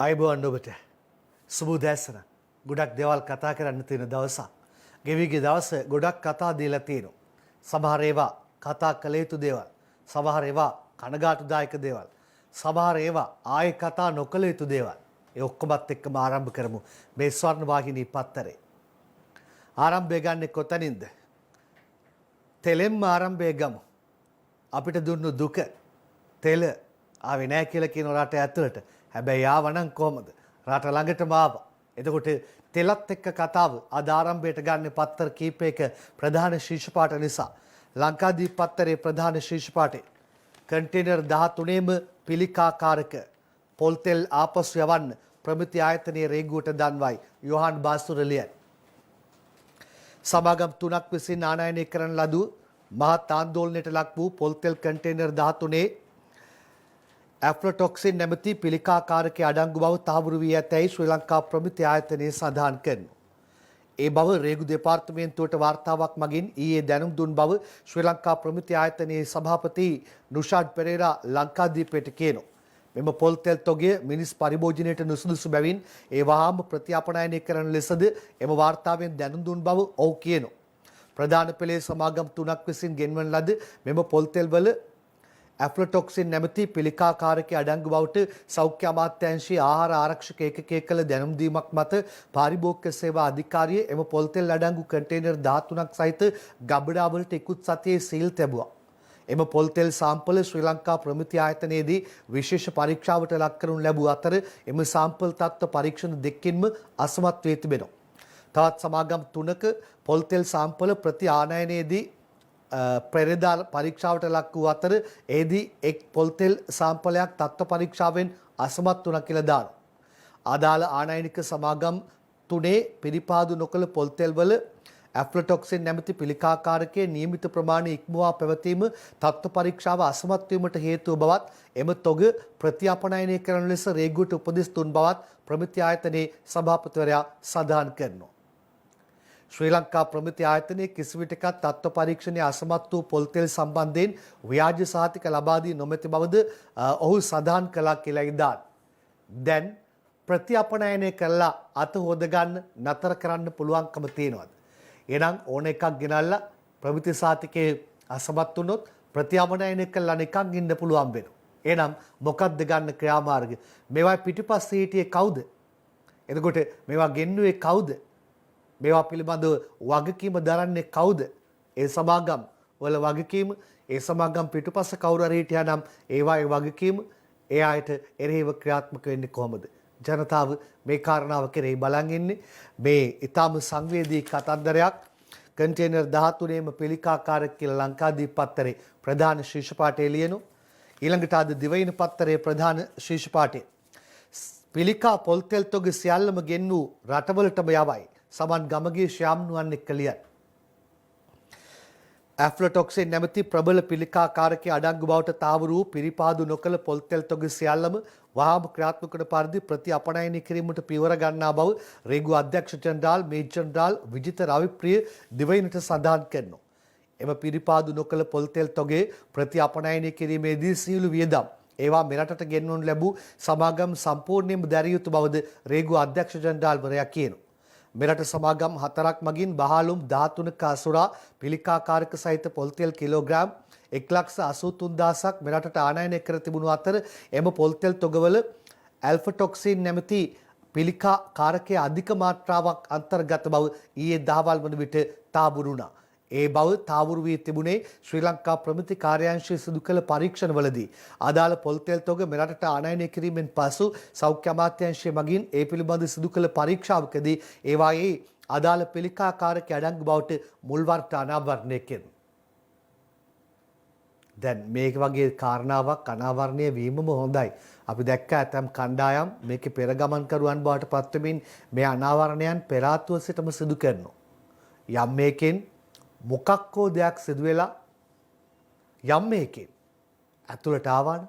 අයිබෝන් ඔබට සුබ දැසන ගොඩක් දේවල් කතා කරන්න තියෙන දවසක්. ගෙවිගේ දවස ගොඩක් කතා දීලා තියෙනවා. සමහර ඒවා කතා කළ යුතු දේවල්, සමහර ඒවා කනගාටුදායක දේවල්, සමහර ඒවා ආයේ කතා නොකළ යුතු දේවල්. ඒ ඔක්කොමත් එක්කම ආරම්භ කරමු මේ ස්වර්ණ වාහිනී පත්තරේ. ආරම්භය ගන්නෙ කොතනින්ද? තෙලෙන්ම ආරම්භය ගමු. අපිට දුන්නු දුක තෙල ආවේ නැහැ කියලා කියන රට ඇතුළට. හැබැයි ආවනම් කොහමද? රට ළඟටම ආවා. එතකොට තෙලත් එක්ක කතාව අද ආරම්භයට ගන්න පත්තර කීපයක ප්‍රධාන ශීර්ෂපාඨ නිසා ලංකාදීප පත්තරේ ප්‍රධාන ශීර්ෂපාඨේ කන්ටේනර් 13ම පිළිකාකාරක පොල් තෙල් ආපසු යවන්න ප්‍රමිති ආයතනයේ රේගුවට දන්වයි යොහාන් බාසුර ලියයි. සමාගම් 3ක් විසින් ආනයනය කරන ලදු මහත් ආందోලනයට ලක් වූ පොල් තෙල් කන්ටේනර් 13 ඇෆ්ලොටොක්සින් නැමැති පිළිකාකාරකයේ අඩංගු බව තහවුරු වී ඇතැයි ශ්‍රී ලංකා ප්‍රමිති ආයතනයේ සඳහන් කරනවා. ඒ බව රේගු දෙපාර්තමේන්තුවට වාර්තාවක් මගින් ඊයේ දැනුම් දුන් බව ශ්‍රී ලංකා ප්‍රමිති ආයතනයේ සභාපති නුෂාඩ් පෙරේරා ලංකාදීපයට කියනවා. මෙම පොල් තෙල් තොගය මිනිස් පරිභෝජනයට නුසුදුසු බැවින් ඒ වහාම ප්‍රතිඅපනයනය කරන ලෙසද එම වාර්තාවෙන් දැනුම් දුන් බව ඔහු කියනවා. ප්‍රධාන පෙළේ සමාගම් 3ක් විසින් ගෙන්වන ලද මෙම පොල් තෙල් වල ඇෆ්ලොටොක්සින් නැමැති පිළිකාකාරකයේ අඩංගු බවට සෞඛ්‍ය අමාත්‍යාංශයේ ආහාර ආරක්ෂක ඒකකයේ කළ දැනුම් දීමක් මත පාරිභෝගික සේවා අධිකාරිය එම පොල් තෙල් අඩංගු කන්ටේනර් 13ක් සහිත ගබඩාවලට ඉක්ුත් සතියේ සීල් තැබුවා. එම පොල් තෙල් සාම්පල ශ්‍රී ලංකා ප්‍රමිති ආයතනයේදී විශේෂ පරීක්ෂාවට ලක් කරනු ලැබූ අතර එම සාම්පල් තත්ත්ව පරීක්ෂණ දෙකකින්ම අසමත් වී තිබෙනවා. තවත් සමාගම් 3ක පොල් තෙල් සාම්පල ප්‍රති ආනයනයේදී පෙරේදා පරීක්ෂාවට ලක් වූ අතර එෙහිදී එක් පොල් තෙල් සාම්පලයක් තත්ත්ව පරීක්ෂාවෙන් අසමත් වුණා කියලා දානවා. අදාළ ආනයනික සමාගම් 3 පිළිපාදු නොකළ පොල් තෙල් වල ඇෆ්ලොටොක්සින් නැමැති පිළිකාකාරකයේ නියමිත ප්‍රමාණය ඉක්මවා පැවතීම තත්ත්ව පරීක්ෂාව අසමත් වීමට හේතුව බවත් එම තොග ප්‍රතිඅපනයනය කරන ලෙස රේගුවට උපදෙස් දුන් බවත් ප්‍රමිති ආයතනයේ සභාපතිවරයා සඳහන් කරනවා. ශ්‍රී ලංකා ප්‍රමිති ආයතනයේ කිසිවිටකත් තත්ත්ව පරීක්ෂණයේ අසමත් වූ පොල් තෙල් සම්බන්ධයෙන් ව්‍යාජ සහතික ලබා දී නොමැති බවද ඔහු සඳහන් කළා කියලා ඉදාන. දැන් ප්‍රතිඅපනයනය කළා අත හොද ගන්න නතර කරන්න පුළුවන්කම තියෙනවද? එහෙනම් ඕන එකක් ගෙනල්ලා ප්‍රමිති සහතිකයේ අසමත් වුණොත් ප්‍රතිඅපනයනය කළා නිකන් ඉන්න පුළුවන් වෙනවා. එහෙනම් මොකක්ද ගන්න ක්‍රියාමාර්ගය? මේවා පිටිපස්සේ හිටියේ කවුද? එතකොට මේවා ගෙන්නුවේ කවුද? මේවා පිළිබඳව වගකීම දරන්නේ කවුද? ඒ සමාගම් වල වගකීම, ඒ සමාගම් පිටුපස්ස කවුරු හරි හිටියා නම් ඒවායේ වගකීම ඒ අයට එරෙහිව ක්‍රියාත්මක වෙන්නේ කොහොමද? ජනතාව මේ කාරණාව කෙරෙහි බලන් ඉන්නේ. මේ ඊටාම සංවේදී කතන්දරයක් කන්ටේනර් 13ම පිළිකාකාරක කියලා ලංකාදීප පත්තරේ ප්‍රධාන ශීර්ෂපාඨය ලියනවා. ඊළඟට අද දිවයින පත්තරේ ප්‍රධාන ශීර්ෂපාඨය පිළිකා පොල් තෙල් තොග සියල්ලම ගෙන් වූ රටවලටම යවයි. සමන් ගමගේ ශ්‍යාම්නුවන් එක්ක ලියන. ඇෆ්ලොටොක්සින් නැමැති ප්‍රබල පිළිකාකාරකයේ අඩංගු බවට තාවුරු වූ පිරිපාදු නොකළ පොල් තෙල් තොග සියල්ලම වහාම ක්‍රියාත්මක වන පරිදි ප්‍රතිඅපනයනය කිරීමට පියවර ගන්නා බව රේගු අධ්‍යක්ෂ ජෙනරාල් මේජර් ජෙනරාල් විජිත රවිප්‍රිය දිවයිනට සඳහන් කරනවා. එම පිරිපාදු නොකළ පොල් තෙල් තොගේ ප්‍රතිඅපනයනය කිරීමේදී සියලු වියදම් ඒවා මෙරටට ගෙන්වනු ලැබූ සමාගම් සම්පූර්ණයෙන්ම දැරිය යුතු බවද රේගු අධ්‍යක්ෂ ජෙනරාල්වරයා කියනවා. මෙරට සමාගම් 4ක් මගින් බහලුම් 13ක අසුරා පිළිකාකාරක සහිත පොල් තෙල් කිලෝග්‍රෑම් 1,83,000ක් මෙරටට ආනයනය කර තිබුණු අතර එම පොල් තෙල් තොගවල ඇල්ෆටොක්සින් නැමැති පිළිකාකාරකයේ අධික මාත්‍රාවක් අන්තර්ගත බව ඊයේ දහවල් වන විට තාවුරු වුණා. ඒ බව තාවුරු වී තිබුණේ ශ්‍රී ලංකා ප්‍රමිති කාර්යාංශය සිදු කළ පරීක්ෂණවලදී. අදාළ පොල් තෙල් තොග මෙරටට ආනයනය කිරීමෙන් පසු සෞඛ්‍ය අමාත්‍යාංශය මගින් ඒ පිළිබඳ සිදු කළ පරීක්ෂාවකදී ඒවායේ අදාළ පිළිකාකාරකයේ අඩංගු බවට මුල් වර්ට අනාවරණය කෙරුණා. දැන් මේක වගේ කාරණාවක් අනාවරණය වීමම හොඳයි. අපි දැක්ක ඇතම් කණ්ඩායම් මේකේ පෙරගමන් කරුවන් බවට පත්වෙමින් මේ අනාවරණයන් පෙර ආතුව සිටම සිදු කරනවා. යම් මේකෙන් මොකක් හෝ දෙයක් සිදු වෙලා යම් මේකෙන් ඇතුළට ආවන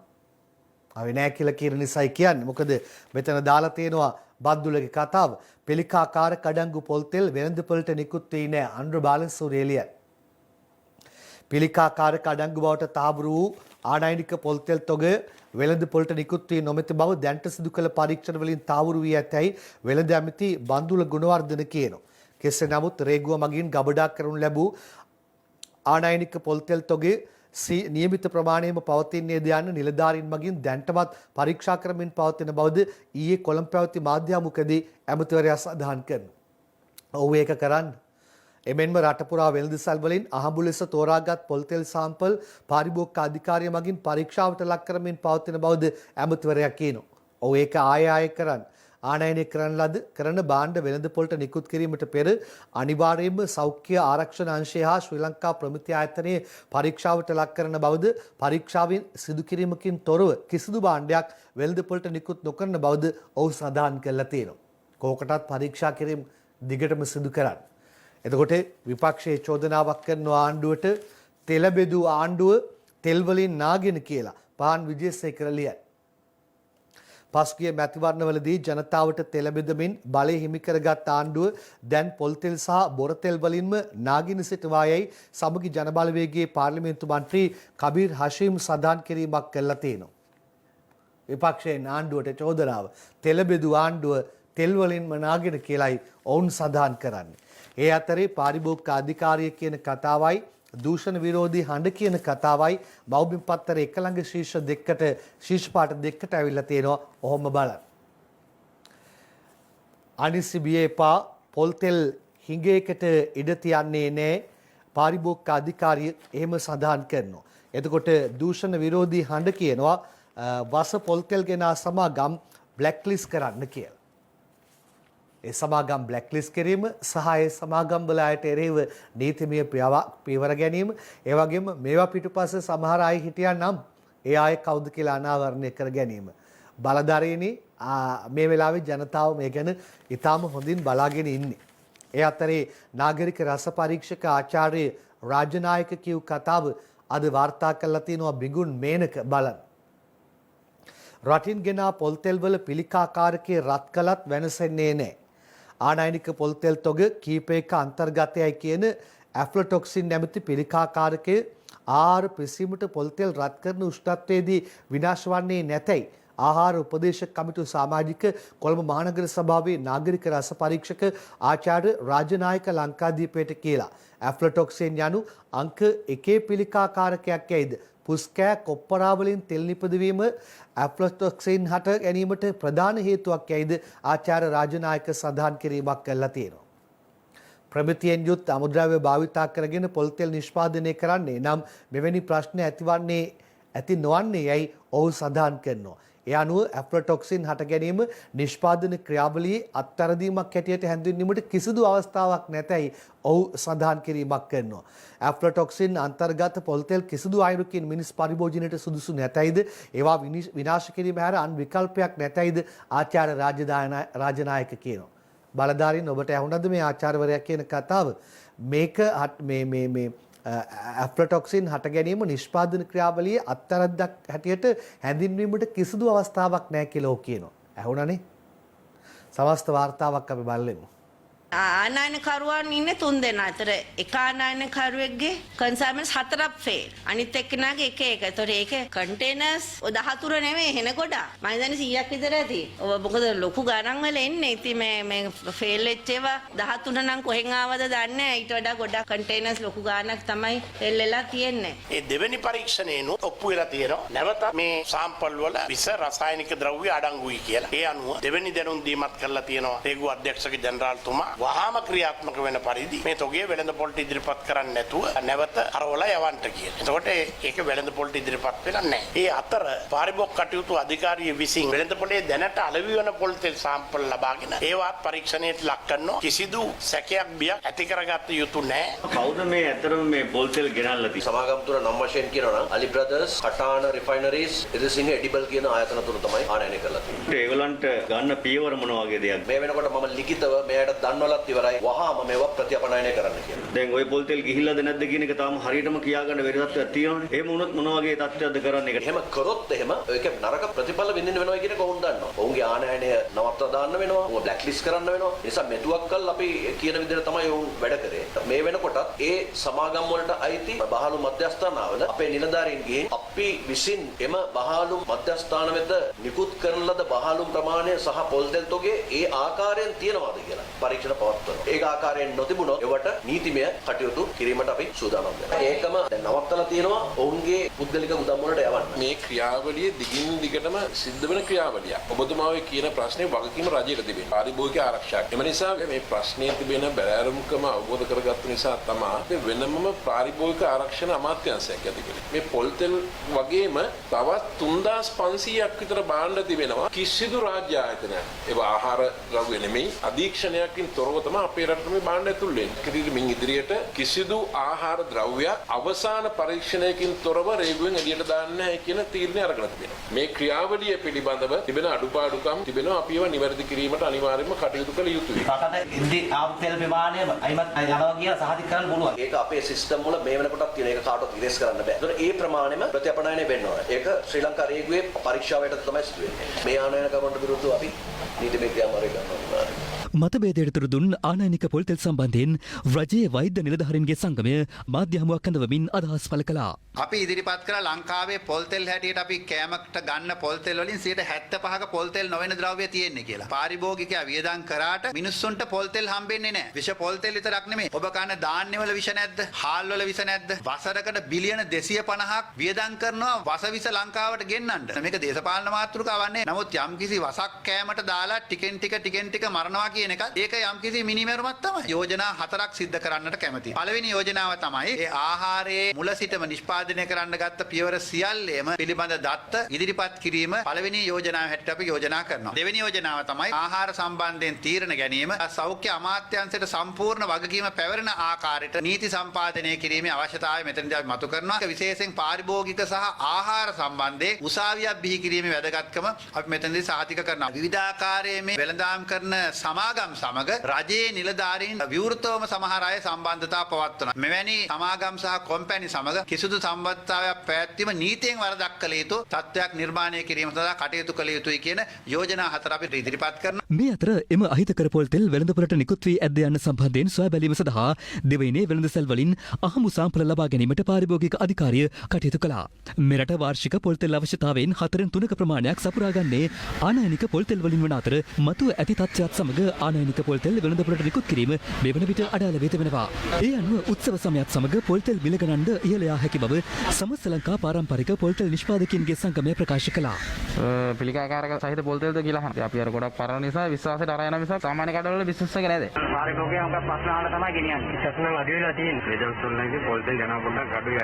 අපි නෑ කියලා කියන නිසායි කියන්නේ. මොකද මෙතන දාලා තියෙනවා බද්දුලගේ කතාව. පිළිකාකාර කඩංගු පොල් තෙල් වෙළඳපොළට නිකුත් වෙයි නෑ අනුර බාලසූරිය එළිය. පිළිකාකාර කඩංගු බවට තාවුරු වූ ආනයනික පොල්තෙල් තොග වෙළඳ පොළට නිකුත් වී නොමැති බව දැනට සිදු කළ පරීක්ෂණ වලින් තාවුරු වී ඇතැයි වෙළඳ ඇමති බන්දුල ගුණවර්ධන කියනවා. කෙසේ නමුත් රේගුව මගින් ගබඩා කරනු ලැබූ ආනයනික පොල්තෙල් තොගේ නියමිත ප්‍රමාණයම පවතින්නේද යන්න නිලධාරීන් මගින් දැන්ටමත් පරීක්ෂා කරමින් පවතින බවද ඊයේ කොළඹ පැවති මාධ්‍ය හමුවකදී ඇමතිවරයා සඳහන් කරනවා. ඔහු ඒක කරන්න. එමෙන්ම රට පුරා වෙළඳසල් වලින් අහඹු ලෙස තෝරාගත් පොල්තෙල් සාම්පල් පාරිභෝගික අධිකාරිය මගින් පරීක්ෂාවට ලක් කරමින් පවතින බවද ඇමතිවරයා කියනවා. ඔහු ඒක ආයෙ කරන්න. ආනයනය කරන භාණ්ඩ වෙළඳ පොළට නිකුත් කිරීමට පෙර අනිවාර්යයෙන්ම සෞඛ්‍ය ආරක්ෂණ අංශය හා ශ්‍රී ලංකා ප්‍රමිති ආයතනයේ පරීක්ෂාවට ලක් කරන බවද පරීක්ෂාවෙන් සිදු කිරීමකින් තොරව කිසිදු භාණ්ඩයක් වෙළඳ පොළට නිකුත් නොකරන බවද ඔහු සඳහන් කරලා තියෙනවා. කෝකටත් පරීක්ෂා කිරීම දිගටම සිදු කරන්න. එතකොට විපක්ෂයේ චෝදනාවක් කරන ආණ්ඩුවට තෙල බෙදු ආණ්ඩුව තෙල් වලින් නාගෙන කියලා පහන් විජේසේකර ලියයි. පස්ගිය මැතිවරණවලදී ජනතාවට තෙල බෙදමින් බලය හිමි කරගත් ආණ්ඩුව දැන් පොල් තෙල් සහ බොර තෙල් වලින්ම නාගින සිටවායයි සමගි ජනබලවේගයේ පාර්ලිමේන්තු මන්ත්‍රී කබීර් හෂීම් සඳහන් කිරීමක් කළා තියෙනවා. විපක්ෂයෙන් ආණ්ඩුවට චෝදනාව තෙල බෙදු ආණ්ඩුව තෙල් වලින්ම නාගෙන කියලායි ඔවුන් සඳහන් කරන්නේ. ඒ අතරේ පාරිභෝගික අධිකාරිය කියන කතාවයි දූෂණ විරෝධී හඬ කියන කතාවයි බෞද්ධ පත්තර එක ළඟ ශීර්ෂ පාට දෙකට ඇවිල්ලා තියෙනවා. ඔහොම බලන්න. අනිසිබියේ පා පොල්තෙල් හිඟයකට ඉඩ තියන්නේ නැහැ. පාරිභෝගික අධිකාරිය එහෙම සඳහන් කරනවා. එතකොට දූෂණ විරෝධී හඬ කියනවා වස පොල්තෙල් ගෙනා සමාගම් බ්ලැක්ලිස්ට් කරන්න කියලා. ඒ සමාගම් බ්ලැක්ලිස්ට් කිරීම සහ ඒ සමාගම් වල අයට එරෙහිව නීතිමය පියවර ගැනීම, ඒ වගේම මේවා පිටුපස්සේ සමහර අය හිටියා නම් ඒ අය කවුද කියලා අනාවරණය කර ගැනීම. බලධාරීනි මේ වෙලාවේ ජනතාව මේ ගැන ඉතාම හොඳින් බලාගෙන ඉන්නේ. ඒ අතරේ නාගරික රස පරීක්ෂක ආචාර්ය රාජනායක කියු කතාව අද වාර්තා කරලා තිනවා බිඟුන් මේනක බලන්න. රටින් ගෙනා පොල්තෙල් වල පිළිකාකාරකයේ රත් කළත් වෙනසෙන්නේ නැහැ. ආනයනික පොල්තෙල් තොග කීපයක අන්තර්ගතයයි කියන ඇෆ්ලොටොක්සින් නැමැති පිළිකාකාරකයේ ආහාර පිසීමට පොල්තෙල් රත් කරන උෂ්ණත්වයේදී විනාශ වන්නේ නැතයි ආහාර උපදේශක කමිටු සමාජික කොළඹ මහනගර සභාවේ නාගරික රස පරීක්ෂක ආචාර්ය රාජනායක ලංකාදීපයට කියලා. ඇෆ්ලොටොක්සින් යනු අංක 1 පිළිකාකාරකයක් යයිද පුස්කෑ කොප්පරා වලින් තෙල් නිපදවීම ඇෆ්ලොටොක්සින් හට ගැනීමට ප්‍රධාන හේතුවක් යයිද ආචාර්ය රාජනායක සඳහන් කිරීමක් කළා තියෙනවා. ප්‍රමිතියෙන් යුත් අමුද්‍රව්‍ය භාවිතා කරගෙන පොල්තෙල් නිෂ්පාදනය කරන්නේ නම් මෙවැනි ප්‍රශ්න ඇති නොවන්නේ යයි ඔහු සඳහන් කරනවා. ඒ අනුව ඇෆ්ලොටොක්සින් හට ගැනීම නිෂ්පාදන ක්‍රියාවලියේ අත්තරදීමක් හැටියට හැඳින්වීමට කිසිදු අවස්ථාවක් නැතයි ඔහු සඳහන් කිරීමක් කරනවා. ඇෆ්ලොටොක්සින් අන්තර්ගත පොල්තෙල් කිසිදු අයුරකින් මිනිස් පරිභෝජනයට සුදුසු නැතයිද ඒවා විනාශ කිරීම හැර අන් විකල්පයක් නැතයිද ආචාර්ය රාජනායක කියනවා. බලධාරීන් ඔබට ඇහුණද මේ ආචාර්යවරයා කියන කතාව? මේක ඇෆ්ලොටොක්සින් හට ගැනීම නිෂ්පාදන ක්‍රියාවලියේ අත්තරද්දක් හැටියට හැඳින්වීමට කිසිදු අවස්ථාවක් නැහැ කියලා කියනවා. ඇහුණනේ? සමස්ත වාර්තාවක් අපි බලමු. ආනයනකරුවන් ඉන්නේ 3 දෙනා. අතර එක ආනයනකරුවෙක්ගේ කන්සයින්මන්ට්ස් 4ක් ෆේල්. අනිත් එක්කෙනාගේ එක. ඒතකොට ඒකේ කන්ටේනර්ස් 14 නෙමෙයි එන ගොඩක්. මම හිතන්නේ 100ක් විතර ඇති. ඔය මොකද ලොකු ගණන් වල එන්නේ. ඉතින් මේ ෆේල් වෙච්ච ඒවා 13 නම් කොහෙන් ආවද දන්නේ නැහැ. ඊට වඩා ගොඩක් කන්ටේනර්ස් ලොකු ගාණක් තමයි ෆේල් වෙලා තියෙන්නේ. ඒ දෙවෙනි පරීක්ෂණයනොත් ඔප්පු වෙලා තියෙනවා. නැවත මේ සාම්පල් වල විස රසායනික ද්‍රව්‍ය අඩංගුයි කියලා. ඒ අනුව දෙවෙනි දැනුම් දීමත් කරලා තියෙනවා. රේගු අධ්‍යක්ෂක ජනරාල්තුමා වහාම ක්‍රියාත්මක වෙන පරිදි මේ තොගේ වෙළඳ පොළට ඉදිරිපත් කරන්නේ නැතුව නැවත අරවලා යවන්න කියන. එතකොට ඒක වෙළඳ පොළට ඉදිරිපත් වෙලා නැහැ. ඒ අතර පාරිභෝගික කටයුතු අධිකාරිය විසින් වෙළඳ පොළේ දැනට අලෙවි වන පොල් තෙල් සාම්පල් ලබාගෙන ඒවත් පරීක්ෂණයට ලක් කරනවා. කිසිදු සැකයක් බියක් ඇති කරගත යුතු නැහැ. කවුද මේ ඇතරම මේ පොල් තෙල් ගෙනල්ලා තියෙන්නේ? සමාගම් තුන නම් වශයෙන් කියනවා නම් අලි බ්‍රදර්ස්, කටාන රිෆයිනරිස්, ඉරිසිංහ එඩිබල් කියන ආයතන තුන තමයි ආනයනය කරලා තියෙන්නේ. ඒගොල්ලන්ට ගන්න පියවර මොන වගේ දෙයක්ද? මේ වෙනකොට මම ලිඛිතව මෙයාට දන්වලා කළත් ඉවරයි. වහාම මේවා ප්‍රතිඅපනයනය කරන්න කියලා. දැන් ওই පොල් තෙල් ගිහිල්ලාද නැද්ද කියන එක තාම හරියටම කියා ගන්න බැරි තත්ත්වයක් තියෙනවානේ. එහෙම වුණොත් මොන වගේ තත්ත්වයක්ද කරන්නේ? එහෙම කරොත් එහෙම ඒක නරක ප්‍රතිඵල විඳින්න වෙනවා කියන එක ඔවුන් දන්නවා. ඔවුන්ගේ ආනයනය නවත්වා දාන්න වෙනවා. ඔවුන් බ්ලැක් ලිස්ට් කරන්න වෙනවා. ඒ නිසා මෙතුවක් කල් අපි කියන විදිහට තමයි ඔවුන් වැඩ කරේ. මේ වෙනකොටත් ඒ සමාගම් වලට අයිති බහලු මධ්‍යස්ථානවල අපේ නිලධාරීන් ගිහින් අපි විසින් එම බහලු මධ්‍යස්ථාන වෙත නිකුත් කරන ලද බහලු ප්‍රමාණය සහ පොල් තෙල් තොගේ ඒ ආකාරයෙන් තියෙනවාද කියලා පරීක්ෂණ පවත්වනවා. ඒක ආකාරයෙන් නොතිබුණොත් ඒවට නීතිමය කටයුතු කිරීමට අපි සූදානම් වෙනවා. ඒකම දැන් නවත්තලා තියෙනවා ඔවුන්ගේ පුද්ගලික ගුදම් වලට යවන්න. මේ ක්‍රියාවලිය දිගින් දිගටම සිද්ධ වෙන ක්‍රියාවලියක්. ඔබතුමාගේ කියන ප්‍රශ්නේ වගකීම රජයට තිබෙනවා. පාරිභෝගික ආරක්ෂාවක්. එම නිසා මේ ප්‍රශ්නේ තිබෙන බැලෑරුම්කම අවබෝධ කරගත්ත නිසා තමයි වෙනමම පාරිභෝගික ආරක්ෂණ අමාත්‍යාංශයක් ඇති කළේ. මේ පොල් තෙල් වගේම තවත් 3500ක් විතර භාණ්ඩ තිබෙනවා. කිසිදු රාජ්‍ය ආයතනයක් ඒවා ආහාර ද්‍රව්‍ය නෙමෙයි අධීක්ෂණයකින් තොරව තමයි අපේ රටට මේ භාණ්ඩ ඇතුල් වෙන්නේ. මින් ඉදිරියට කිසිදු ආහාර ද්‍රව්‍යයක් අවසාන පරීක්ෂණයකින් තොරව රේගුවෙන් එළියට දාන්න නැහැ කියන තීරණය අරගෙන තිබෙනවා. මේ ක්‍රියාවලිය පිළිබඳව තිබෙන අඩුපාඩුකම් තිබෙනවා. අපි ඒවා නිවැරදි කිරීමට අනිවාර්යයෙන්ම කටයුතු කළ යුතුයි. රටට ඉන්දි ආපු තෙල් ප්‍රමාණය අයිමත් යනවා කියලා සහතික කරන්න පුළුවන්. ඒක අපේ සිස්ටම් වල මේ වෙනකොටත් තියෙන එක කාටවත් ඉරේස් කරන්න බෑ. ඒතකොට ඒ ප්‍රමාණයම ප්‍රතිඅපනයනය වෙන්න ඕන. ඒක ශ්‍රී ලංකා රේගුවේ පරීක්ෂාවට තමයි සිදු වෙන්නේ. මේ ආනයනකරුවන්ට විරුද්ධව අපි නීතිමය ක්‍රියාමාර්ග ගන්නවා. මතභේදයට තුරු දුන් ආනයනික පොල් තෙල් සම්බන්ධයෙන් රජයේ වෛද්‍ය නිලධාරීන්ගේ සංගමය මාධ්‍ය හමුවක් කැඳවමින් අදහස් පළ කළා. අපි ඉදිරිපත් කළ ලංකාවේ පොල් තෙල් හැටියට අපි කෑමකට ගන්න පොල් තෙල් වලින් 75%ක පොල් තෙල් නොවන ද්‍රව්‍ය තියෙන්නේ කියලා. පාරිභෝගිකයා වියදම් කරාට මිනිස්සුන්ට පොල් තෙල් හම්බෙන්නේ නැහැ. විෂ පොල් තෙල් විතරක් නෙමෙයි. ඔබ කන ධාන්‍ය වල විෂ නැද්ද? හාල් වල විෂ නැද්ද? වසරකට බිලියන 250ක් වියදම් කරනවා වස විෂ ලංකාවට ගෙන්නන්න. මේක දේශපාලන මාතෘකාවක් නෙවෙයි. නමුත් යම්කිසි වසක් කෑමට දාලා ටිකෙන් ටික මරනවා කියන එක ඒක යම්කිසි මිනිමරුමක් තමයි. යෝජනා 4ක් සිද්ධ කරන්නට කැමතියි. පළවෙනි යෝජනාව තමයි ඒ ආහාරයේ මුල සිටම නිෂ්පාදනය කරන්න ගත්ත පියවර සියල්ලම පිළිබඳ දත්ත ඉදිරිපත් කිරීම පළවෙනි යෝජනාව හැටියට අපි යෝජනා කරනවා. දෙවෙනි යෝජනාව තමයි ආහාර සම්බන්ධයෙන් තීරණ ගැනීම සෞඛ්‍ය අමාත්‍යාංශයට සම්පූර්ණ වගකීම පැවරෙන ආකාරයට නීති සම්පාදනය කිරීමේ අවශ්‍යතාවය මෙතනදී අපි මතු කරනවා. විශේෂයෙන් පාරිභෝගික සහ ආහාර සම්බන්ධයෙන් උසාවියක් බිහි කිරීමේ වැදගත්කම අපි මෙතනදී සාතික කරනවා. විවිධාකාරයේ මේ වෙළඳාම් කරන සමාගම් සමග රජයේ නිලධාරීන් විවෘතවම සමහර අය සම්බන්ධතා පවත්වනවා. මෙවැනි සමාගම් සහ කොම්පැනි සමග කිසිදු සම්බන්ධතාවයක් පැවැත්වීම නීතියෙන් වරදක් කළ යුතු තත්ත්වයක් නිර්මාණය කිරීම සඳහා කටයුතු කළ යුතුයි කියන යෝජනා 4 අපි ඉදිරිපත් කරනවා. මේ අතර එම අහිතකර පොල් තෙල් වෙළඳපොළට නිකුත් වී ඇද්ද යන සම්බන්ධයෙන් සොයා බැලීම සඳහා දෙවයිනේ වෙළඳසැල් වලින් අහමු සාම්පල ලබා ගැනීමට පාරිභෝගික අධිකාරිය කටයුතු කළා. මෙරට වාර්ෂික පොල් තෙල් අවශ්‍යතාවයෙන් 4/3 ප්‍රමාණයක් සපුරා ගන්නේ ආනයනික පොල් තෙල් වලින් වන අතර මතුව ඇති තත්ත්වයක් සමග ආනයනික පොල් තෙල් වෙළඳපොළට නිකුත් කිරීම මේ වන විට අඩාල වේත වෙනවා. ඒ අනුව උත්සව සමයත් සමග පොල් තෙල් මිල ගණන්ද ඉහළ යා හැකි බව සමස්ත ලංකා පාරම්පරික පොල් තෙල් නිෂ්පාදකයින්ගේ සංගමය ප්‍රකාශ කළා. පිළිකාකාරක සහිත පොල් තෙල්ද කියලා අහනවා. අපි අර ගොඩක් පරණ නිසා විශ්වාසයට අර යන නිසා සාමාන්‍ය කඩවල බිස්නස් එක නේද? පාරිභෝගිකයන් උගක් ප්‍රශ්න අහලා තමයි ගෙනියන්නේ. ප්‍රශ්න අඩු වෙලා තියෙන්නේ. වේදන් සොල්ලන්ගේ පොල් තෙල් යනවා පොඩ්ඩක් අඩුයි.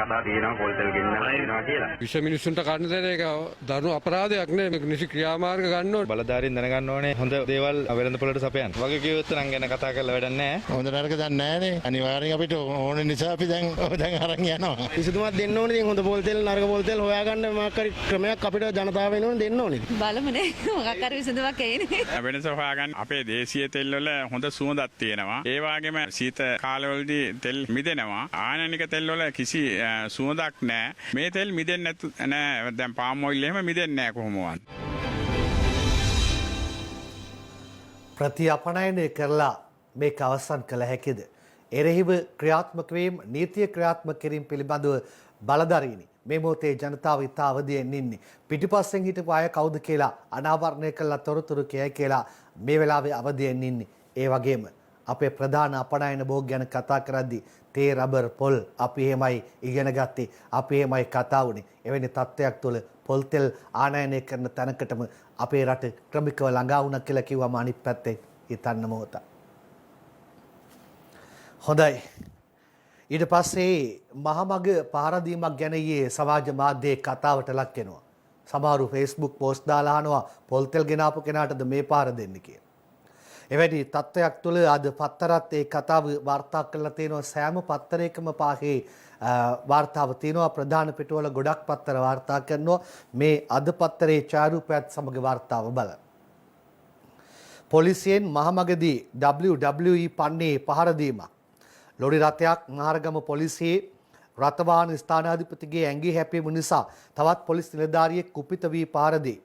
කතා තියෙනවා පොල් තෙල් ගෙන්නලා තියෙනවා කියලා. විෂ මිනිසුන්ට කන්න දෙන එක දරුණු අපරාධයක් නේ. නිසි ක්‍රියාමාර්ග ගන්න ඕනේ. බලධාරීන් දැනගන්න ඕනේ හොඳ දේවල් වෙළඳපොළට සපයන්න. වගේ කිව්වොත් නම් ගැන කතා කරලා වැඩක් නැහැ. හොඳ නරක දන්නේ නැහනේ. අනිවාර්යෙන් අපිට ඕන නිසා අපි දැන් අරන් යනවා. විසඳුමක් දෙන්න ඕනේ. ඉතින් හොඳ පොල් තෙල් නරක පොල් තෙල් හොයාගන්න මොකක් හරි ක්‍රමයක් අපිට ජනතාව වෙනුවෙන් දෙන්න ඕනේ. බලමුනේ මොකක් හරි විසඳුමක් එන්නේ. වෙනස හොයාගන්න අපේ දේශීය තෙල් වල හොඳ සුවඳක් තියෙනවා. ඒ වගේම සීත කාලවලදී තෙල් මිදෙනවා. ආනයනික තෙල් වල කිසි සුවඳක් නැහැ. මේ තෙල් මිදෙන්නේ නැහැ. දැන් පාම් ඔයිල් එහෙම මිදෙන්නේ නැහැ කොහොමවත්. ප්‍රතිඅපනයනය කරලා මේක අවසන් කළ හැකිද? එරෙහිව ක්‍රියාත්මක වීම නීතිය ක්‍රියාත්මක කිරීම පිළිබඳව බලධාරීනි මේ මොහොතේ ජනතාව ඉතා අවදියෙන් ඉන්නේ. පිටිපස්සෙන් හිටපු අය කවුද කියලා අනාවරණය කළා තොරතුරු කියයි කියලා මේ වෙලාවේ අවදියෙන් ඉන්නේ. ඒ වගේම අපේ ප්‍රධාන අපනයන භෝග ගැන කතා කරද්දී තේ රබර් පොල් අපි එහෙමයි ඉගෙන ගත්තේ. අපි එහෙමයි කතා වුණේ. එවැනි තත්ත්වයක් තුළ පොල් තෙල් ආනයනය කරන තැනකටම අපේ රට ක්‍රමිකව ළඟා වුණා කියලා කිව්වම අනිත් පැත්තෙන් හිතන්න මොහොත. හොඳයි. ඊට පස්සේ මහමග පහරදීමක් ගැන ඊයේ සමාජ මාධ්‍යයේ කතාවට ලක් වෙනවා. සමහරු Facebook පෝස්ට් දාලා අහනවා පොල් තෙල් ගෙනාපු කෙනාටද මේ පාර දෙන්නේ කියලා. එවැනි තත්ත්වයක් තුළ අද පත්තරත් ඒ කතාව වාර්තා කරලා තියෙනවා. සෑම පත්තරයකම පාහේ වාර්තාව තියෙනවා. ප්‍රධාන පිටුවල ගොඩක් පත්තර වාර්තා කරනවා. මේ අද පත්තරේ ඡායාරූපයත් සමග වාර්තාව බලන්න. පොලිසියෙන් මහමගදී WWE පන්නේ පහරදීමක්. ලොරි රථයක් මහරගම පොලිසියේ රථවාහන ස්ථානාධිපතිගේ ඇඟේ හැපීම නිසා තවත් පොලිස් නිලධාරියෙක් කුපිත වී පහර දී.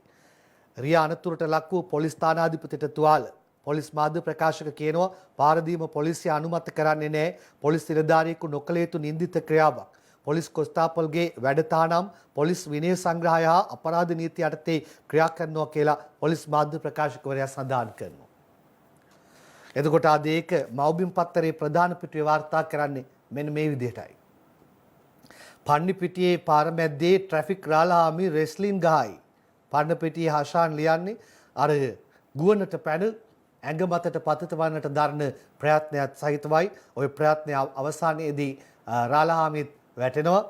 රියා අනතුරට ලක් වූ පොලිස් ස්ථානාධිපතිට තුවාල. පොලිස් මාධ්‍ය ප්‍රකාශක කියනවා පහරදීම පොලිසිය අනුමත කරන්නේ නැහැ. පොලිස් නිලධාරියෙකු නොකළ යුතු නින්දිත ක්‍රියාවක්. පොලිස් කොස්තාපල්ගේ වැඩතානම් පොලිස් විනය සංග්‍රහය හා අපරාධ නීතිය යටතේ ක්‍රියා කරනවා කියලා පොලිස් මාධ්‍ය ප්‍රකාශකවරයා සඳහන් කරනවා. එතකොට අද ඒක මව්බිම් පත්තරේ ප්‍රධාන පිටුවේ වාර්තා කරන්නේ මෙන්න මේ විදිහටයි. පන්නිපිටියේ පාර මැද්දේ ට්‍රැෆික් රාලහාමි රෙස්ලින් ගහයි. පන්නපිටියේ හෂාන් ලියන්නේ අර ගුවනට පැන ඇඟ මතට පතිත වන්නට දරන ප්‍රයත්නයත් සහිතවයි. ওই ප්‍රයත්නය අවසානයේදී රාලහාමිත් වැටෙනවා.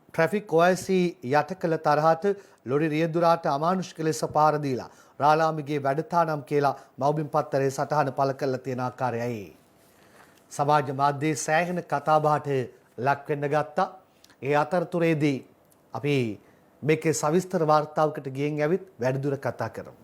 ට්‍රැෆික් OIC යට කළ තරහට ලොරි රියදුරාට අමානුෂික ලෙස පාර දීලා රාලහාමිගේ වැඩතානම් කියලා මව්බිම් පත්තරේ සටහන පළ කරලා තියෙන ආකාරයයි. සමාජ මාධ්‍යයේ සෑහෙන කතාබහට ලක් වෙන්න ගත්තා. ඒ අතරතුරේදී අපි මේකේ සවිස්තර වාර්තාවකට ගියෙන් ඇවිත් වැඩිදුර කතා කරමු.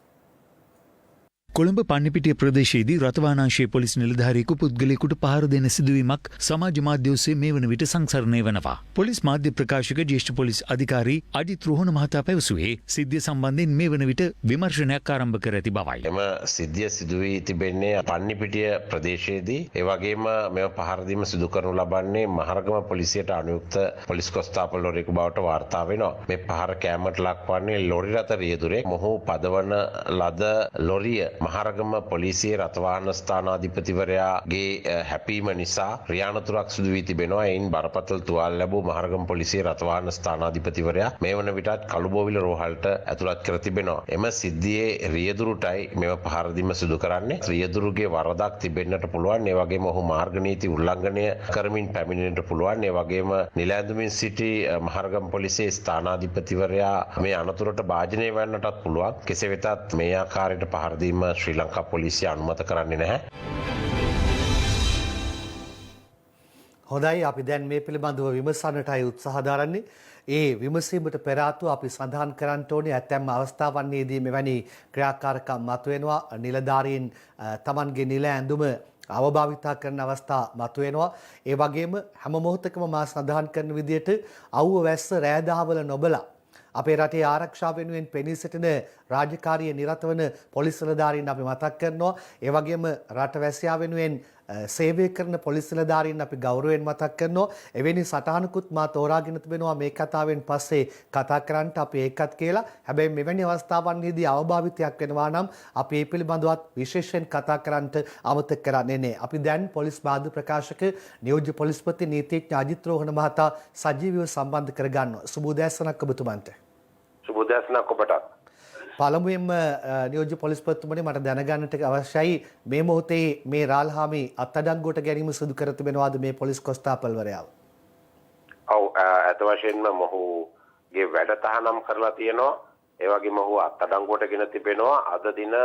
කොළඹ පන්නිපිටිය ප්‍රදේශයේදී රථවාහනාංශයේ පොලිස් නිලධාරියෙකු පුද්ගලයෙකුට පහර දෙන සිදුවීමක් සමාජ මාධ්‍ය ඔස්සේ මේ වන විට සංසරණය වනවා. පොලිස් මාධ්‍ය ප්‍රකාශක ජ්‍යෙෂ්ඨ පොලිස් අධිකාරී අජිත් රෝහණ මහතා පැවසුවේ සිද්ධිය සම්බන්ධයෙන් මේ වන විට විමර්ශනයක් ආරම්භ කර ඇති බවයි. එම සිද්ධිය සිදු වී තිබෙන්නේ පන්නිපිටිය ප්‍රදේශයේදී. ඒ වගේම මෙම පහර දීම සිදු කරනු ලබන්නේ මහරගම පොලිසියට අනුයුක්ත පොලිස් කොස්තාපල් ලොරියෙකු බවට වාර්තා වෙනවා. මේ පහර කෑමට ලක්වන්නේ ලොරි රථ රියදුරෙක්. මොහු පදවන ලද ලොරිය මහරගම පොලිසියේ රථවාහන ස්ථානාධිපතිවරයාගේ හැපීම නිසා රියානතුරක් සිදු වී තිබෙනවා. එයින් බරපතල තුවාල ලැබූ මහරගම පොලිසියේ රථවාහන ස්ථානාධිපතිවරයා මේ වන විටත් කළුබෝවිල රෝහලට ඇතුළත් කර තිබෙනවා. එම සිද්ධියේ රියදුරුටයි මෙම පහර දීම සිදු කරන්නේ. රියදුරුගේ වරදක් තිබෙන්නට පුළුවන්. ඒ වගේම ඔහු මාර්ග නීති උල්ලංඝනය කරමින් පැමිණෙන්නට පුළුවන්. ඒ වගේම නිලැඳුමින් සිටි මහරගම පොලිසියේ ස්ථානාධිපතිවරයා මේ අනතුරට භාජනය වෙන්නටත් පුළුවන්. කෙසේ වෙතත් මේ ආකාරයට පහර දීම ශ්‍රී ලංකා පොලිසිය අනුමත කරන්නේ නැහැ. හොඳයි අපි දැන් මේ පිළිබඳව විමසන්නටයි උත්සාහ දරන්නේ. ඒ විමසීමට පෙර ආතුව අපි සඳහන් කරන්න ඕනේ ඇතැම් අවස්ථාවන්හිදී මෙවැනි ක්‍රියාකාරකම් මතුවෙනවා. නිලධාරීන් Tamanගේ නිල ඇඳුම අවභාවිතා කරන අවස්ථා මතුවෙනවා. ඒ වගේම හැම මොහොතකම මා සඳහන් කරන විදිහට අවුව වැස්ස රෑදහවල නොබලා අපේ රටේ ආරක්ෂාව වෙනුවෙන් පෙනී සිටින රාජකාරියේ නිරත වන පොලිස් නිලධාරීන් අපි මතක් කරනවා. ඒ වගේම රටවැසියා වෙනුවෙන් සේවය කරන පොලිස් නිලධාරීන් අපි ගෞරවයෙන් මතක් කරනවා. එවැනි සටහනකුත් මා තෝරාගෙන තිබෙනවා මේ කතාවෙන් පස්සේ කතා කරන්නට අපි ඒකත් කියලා. හැබැයි මෙවැනි අවස්ථාවන්හිදී අවභාවිතයක් වෙනවා නම් අපි මේ පිළිබඳවත් විශේෂයෙන් කතා කරන්නට අමතක කරන්නේ නැහැ. අපි දැන් පොලිස් මාධ්‍ය ප්‍රකාශක නියෝජ්‍ය පොලිස්පති නීතිඥ අජිත් රෝහණ මහතා සජීවීව සම්බන්ධ කරගන්නවා. සුබ උදෑසනක් ඔබතුමන්ට. සුබ උදෑසනක් ඔබට. පළමුවෙන්ම නියෝජ්‍ය පොලිස්පතිතුමනි මට දැනගන්නට අවශ්‍යයි මේ මොහොතේ මේ රාල්හාමි අත්අඩංගුවට ගැනීම සිදු කර තිබෙනවාද මේ පොලිස් කොස්තාපල්වරයාව? ඔව් අත වශයෙන්ම මොහුගේ වැඩ තහනම් කරලා තියෙනවා. ඒ වගේම ඔහු අත්අඩංගුවට ගෙන තිබෙනවා. අද දින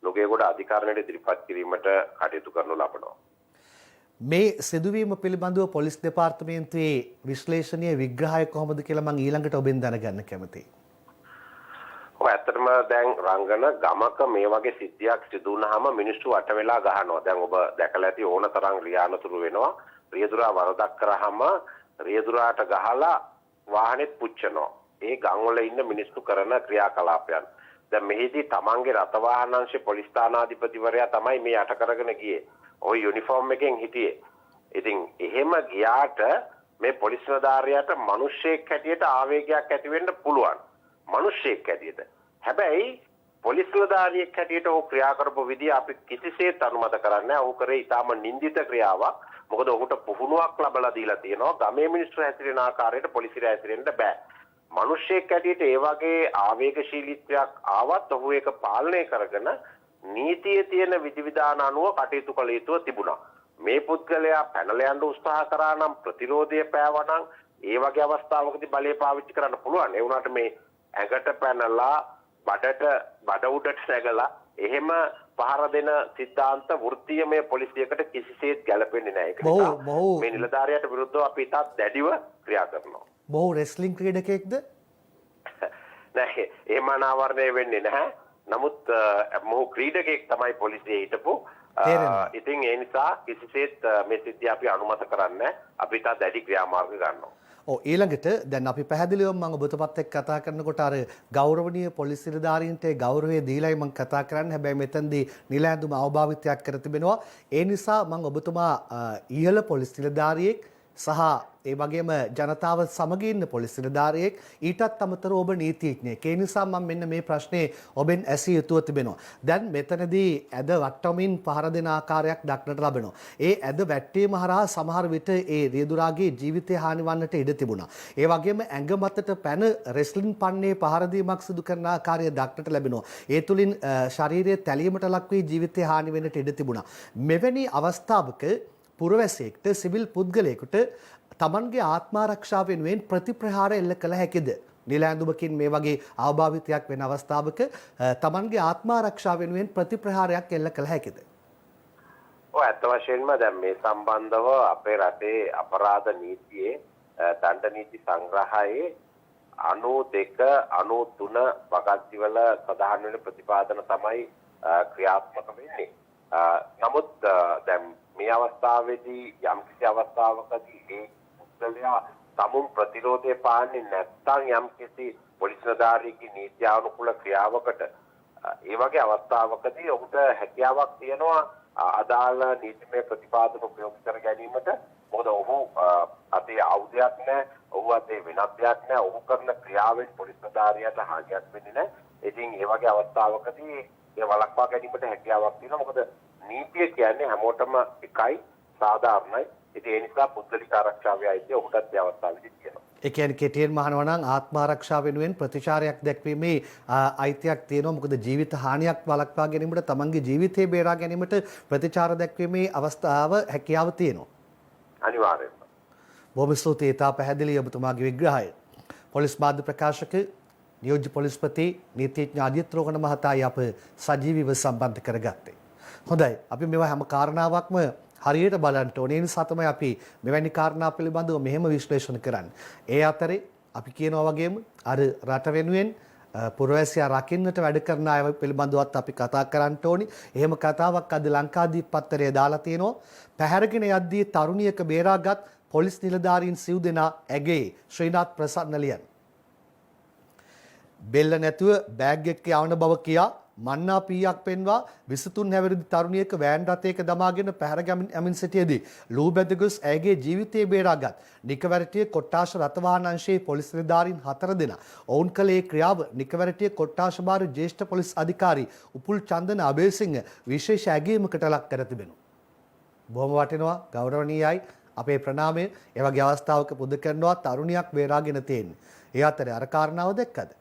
නුගේගොඩ අධිකරණයට ඉදිරිපත් කිරීමට කටයුතු කරනු ලබනවා. මේ සිදුවීම පිළිබඳව පොලිස් දෙපාර්තමේන්තුවේ විශ්ලේෂණීය විග්‍රහය කොහොමද කියලා මම ඊළඟට ඔබෙන් දැනගන්න කැමතියි. ඇත්තටම දැන් රංගන ගමක මේ වගේ සිද්ධියක් සිදු වුනහම මිනිස්සු අට වෙලා ගහනවා. දැන් ඔබ දැකලා ඇති ඕන තරම් රියානතුරු වෙනවා. රියදුරා වරදක් කරාම රියදුරාට ගහලා වාහනේත් පුච්චනවා. ඒ ගම්වල ඉන්න මිනිස්සු කරන ක්‍රියාකලාපයන්. දැන් මෙහිදී තමන්ගේ රථවාහනාංශයේ පොලිස් ස්ථානාධිපතිවරයා තමයි මේ අට කරගෙන ගියේ. ওই යුනිෆෝම් එකෙන් හිටියේ. ඉතින් එහෙම ගියාට මේ පොලිස් නිලධාරියාට මිනිස්සෙක් හැටියට ආවේගයක් ඇති වෙන්න පුළුවන්. මිනිස්සෙක් හැටියට. හැබැයි පොලිස් නිලධාරියෙක් හැටියට ਉਹ ක්‍රියා කරපු විදිය අපි කිසිසේත් අනුමත කරන්නේ නැහැ. ਉਹ කරේ ඊටාම නින්දිත ක්‍රියාවක්. මොකද ඔහුට පුහුණුවක් ලැබලා දීලා තියෙනවා. ගමේ මිනිස්සු හැසිරෙන ආකාරයට පොලිසිය හැසිරෙන්න බෑ. මිනිස්සෙක් හැටියට ඒ වගේ ආවේගශීලීත්වයක් ආවත් ඔහු ඒක පාලනය කරගෙන නීතියේ තියෙන විධිවිධාන අනුව කටයුතු කළ යුතුව තිබුණා. මේ පුද්ගලයා පැනලා යන්න උත්සාහ කරා නම් ප්‍රතිරෝධය පෑවා නම් ඒ වගේ අවස්ථාවකදී බලය පාවිච්චි කරන්න පුළුවන්. ඒ වුණාට මේ ඇඟට පැනලා බඩ උඩට නැගලා එහෙම පහර දෙන සිද්ධාන්ත වෘත්තීයමය පොලිසියකට කිසිසේත් ගැලපෙන්නේ නැහැ. ඒක නිසා මේ නිලධාරියාට විරුද්ධව අපි ඉතාත් දැඩිව ක්‍රියා කරනවා. මොහු රෙස්ලිං ක්‍රීඩකයෙක්ද? නැහැ. එහෙම අනාවරණය වෙන්නේ නැහැ. නමුත් මොහු ක්‍රීඩකයෙක් තමයි පොලිසියේ හිටපු. ඉතින් ඒ නිසා කිසිසේත් මේ සිද්ධිය අපි අනුමත කරන්නේ අපි තා දැඩි ක්‍රියාමාර්ග ගන්නවා. ඊළඟට දැන් අපි පැහැදිලිවම මම ඔබතුමත් එක්ක කතා කරනකොට අර ගෞරවනීය පොලිස් නිලධාරීන්ට ගෞරවය දීලායි මම කතා කරන්නේ. හැබැයි මෙතනදී නිල ඇඳුම අවභාවිතයක් කර තිබෙනවා. ඒ නිසා මම ඔබතුමා ඉහළ පොලිස් නිලධාරියෙක් සහ ඒ වගේම ජනතාව සමග ඉන්න පොලිස් නිලධාරියෙක් ඊටත් අමතරව ඔබ නීතිඥයෙක්. ඒ නිසා මම මෙන්න මේ ප්‍රශ්නේ ඔබෙන් ඇසිය යුතුව තිබෙනවා. දැන් මෙතනදී ඇද වට්ටමින් පහර දෙන ආකාරයක් දක්නට ලැබෙනවා. ඒ ඇද වැට්ටීම හරහා සමහර විට ඒ රියදුරාගේ ජීවිතය හානි වන්නට ඉඩ තිබුණා. ඒ වගේම ඇඟ මතට පැන රෙස්ලින් පන්නේ පහර දීමක් සිදු කරන ආකාරය දක්නට ලැබෙනවා. ඒ තුලින් ශරීරයේ තැලීමට ලක් වී ජීවිතය හානි වෙන්නට ඉඩ තිබුණා. මෙවැනි අවස්ථාවක පුරවැසියෙක්ට සිවිල් පුද්ගලයෙකුට තමන්ගේ ආත්මාරක්ෂාව වෙනුවෙන් ප්‍රතිප්‍රහාර එල්ල කළ හැකිද? නිල ඇඳුමකින් මේ වගේ අවභාවිතයක් වෙන අවස්ථාවක තමන්ගේ ආත්මාරක්ෂාව වෙනුවෙන් ප්‍රතිප්‍රහාරයක් එල්ල කළ හැකිද? ඇත්ත වශයෙන්ම දැන් මේ සම්බන්ධව අපේ රටේ අපරාධ නීතියේ දණ්ඩ නීති සංග්‍රහයේ 92 93 වගන්තිවල සඳහන් වෙන ප්‍රතිපාදන තමයි ක්‍රියාත්මක වෙන්නේ. නමුත් දැන් මේ අවස්ථාවේදී යම්කිසි අවස්ථාවකදී ඒ පුද්ගලයා සමුන් ප්‍රතිරෝධය පාන්නේ නැත්නම් යම්කිසි පොලිස් නිලධාරියෙකුගේ නීත්‍යානුකූල ක්‍රියාවකට ඒ වගේ අවස්ථාවකදී ඔහුට හැකියාවක් තියෙනවා අදාළ නීතිමය ප්‍රතිපාදන උපයෝග කර ගැනීමට. මොකද ඔහු අතේ ආයුධයක් නැහැ, ඔහු අතේ වෙනත් දෙයක් නැහැ, ඔහු කරන ක්‍රියාවෙන් පොලිස් නිලධාරියට හානියක් වෙන්නේ නැහැ. ඉතින් ඒ වගේ අවස්ථාවකදී ඒ වළක්වා ගැනීමට හැකියාවක් තියෙනවා. මොකද නීතිය කියන්නේ හැමෝටම එකයි, සාධාරණයි. ඉතින් ඒ නිසා පුද්ගලික ආරක්ෂාවේ අයිතිය ඔහුටත් මේ අවස්ථාවේදී තියෙනවා. ඒ කියන්නේ කෙටියෙන් මහනවා නම් ආත්ම ආරක්ෂාව වෙනුවෙන් ප්‍රතිචාරයක් දැක්වීමේ අයිතියක් තියෙනවා. මොකද ජීවිත හානියක් වළක්වා ගැනීමට, තමන්ගේ ජීවිතය බේරා ගැනීමට ප්‍රතිචාර දැක්වීමේ අවස්ථාව හැකියාව තියෙනවා. අනිවාර්යයෙන්ම. බොහොම ස්තුතියි තා පැහැදිලි ඔබතුමාගේ විග්‍රහය. පොලිස් මාධ්‍ය ප්‍රකාශක නියෝජ්‍ය පොලිස්පති නීතිඥ අජිත් රෝහණ මහතායි අප සජීවීව සම්බන්ධ කරගත්තේ. හොඳයි, අපි මේවා හැම කාරණාවක්ම හරියට බලන්න ඕනේ. ඒ නිසා තමයි අපි මෙවැනි කාරණා පිළිබඳව මෙහෙම විශ්ලේෂණ කරන්නේ. ඒ අතරේ අපි කියනවා වගේම අර රට වෙනුවෙන් පුරවැසියා රකින්නට වැඩ කරන අය පිළිබඳවත් අපි කතා කරන්න ඕනි. එහෙම කතාවක් අද ලංකාදීප පත්තරයේ දාලා තියෙනවා. පැහැරගෙන යද්දී තරුණියක බේරාගත් පොලිස් නිලධාරීන් සිව් දෙනා ඇගේ ශ්‍රීනාත් ප්‍රසන්න ලියන. බෙල්ල නැතුව බෑග් එක්ක යවන බව කියා මන්නා පීයක් පෙන්වා 23 හැවිරිදි තරුණියක වෑන් රථයක දමාගෙන පැහැර යමින් සිටියේදී ලූබැද ගොස් ඇයගේ ජීවිතය බේරාගත් නිකවැරටිය කොට්ටාශ රථවාහන අංශයේ පොලිස් නිලධාරීන් 4 දෙනා. ඔවුන් කළේ ක්‍රියාව නිකවැරටිය කොට්ටාශ භාර ජ්‍යෙෂ්ඨ පොලිස් අධිකාරී උපුල් චන්දන අබේසිංහ විශේෂ ඇගීමකට ලක් කර තිබෙනවා. බොහොම වටිනවා, ගෞරවනීයයි. අපේ ප්‍රණාමය. ඒ වගේ අවස්ථාවක පුද කරනවා තරුණියක් බේරාගෙන තියෙන්නේ. ඒ අතරේ අර කාරණාව දැක්කද?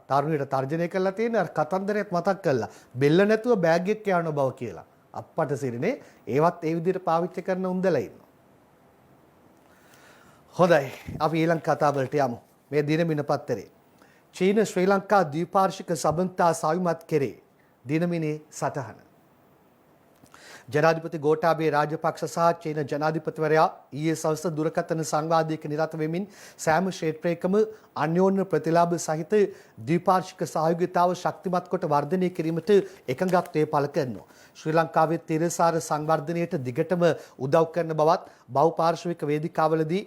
තරුණියට තර්ජනය කළා තියෙන අර කතන්දරයක් මතක් කළා. බෙල්ල නැතුව බෑග් එක යන බව කියලා. අප්පට සිරිනේ ඒවත් ඒ විදිහට පාවිච්චි කරන උන්දලා ඉන්නවා. හොඳයි, අපි ඊළඟ කතාවලට යමු. මේ දිනමින පත්තරේ චීන ශ්‍රී ලංකා ද්විපාර්ශ්වික සබඳතා සවිමත් කෙරේ දිනමිනේ සටහන. ජනාධිපති ගෝඨාභය රාජපක්ෂ සහ චීන ජනාධිපතිවරයා ඊයේ සවස දුරකථන සංවාදයක නිරත වෙමින් සෑම ක්ෂේත්‍රයකම අන්‍යෝන්‍ය ප්‍රතිලාභ සහිත ද්විපාර්ශ්වික සහයෝගිතාව ශක්තිමත් කොට වර්ධනය කිරීමට එකඟත්වය පළ කරනවා. ශ්‍රී ලංකාවේ තිරසාර සංවර්ධනයට දිගටම උදව් කරන බවත් බහුපාර්ශ්වික වේදිකාවලදී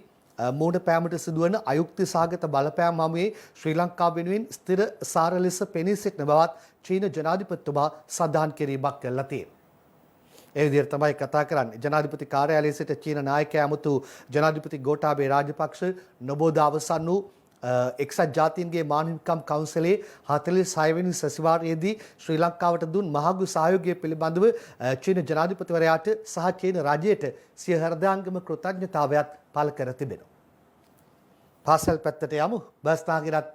මූණ පෑමට සිදුවන අයුක්ති සාගත බලපෑම් හමුවේ ශ්‍රී ලංකාව වෙනුවෙන් ස්ථිර සාර ලෙස පෙනී සිටින බවත් චීන ජනාධිපතිතුමා සඳහන් කිරීමක් කළා තියෙනවා. ඒ විදිහට තමයි කතා කරන්නේ. ජනාධිපති කාර්යාලයේ සිට චීන නායකයා අමුතු ජනාධිපති ගෝඨාභය රාජපක්ෂ නොබෝද අවසන් වූ එක්සත් ජාතීන්ගේ මානවිකම් කවුන්සිලේ 46 වෙනි සැසිවාරයේදී ශ්‍රී ලංකාවට දුන් මහඟු සහයෝගය පිළිබඳව චීන ජනාධිපතිවරයාට සහ චීන රජයට සිය හෘදයාංගම කෘතඥතාවයත් පළ කර තිබෙනවා. පාසල් පැත්තට යමු. බස්නාහිරත්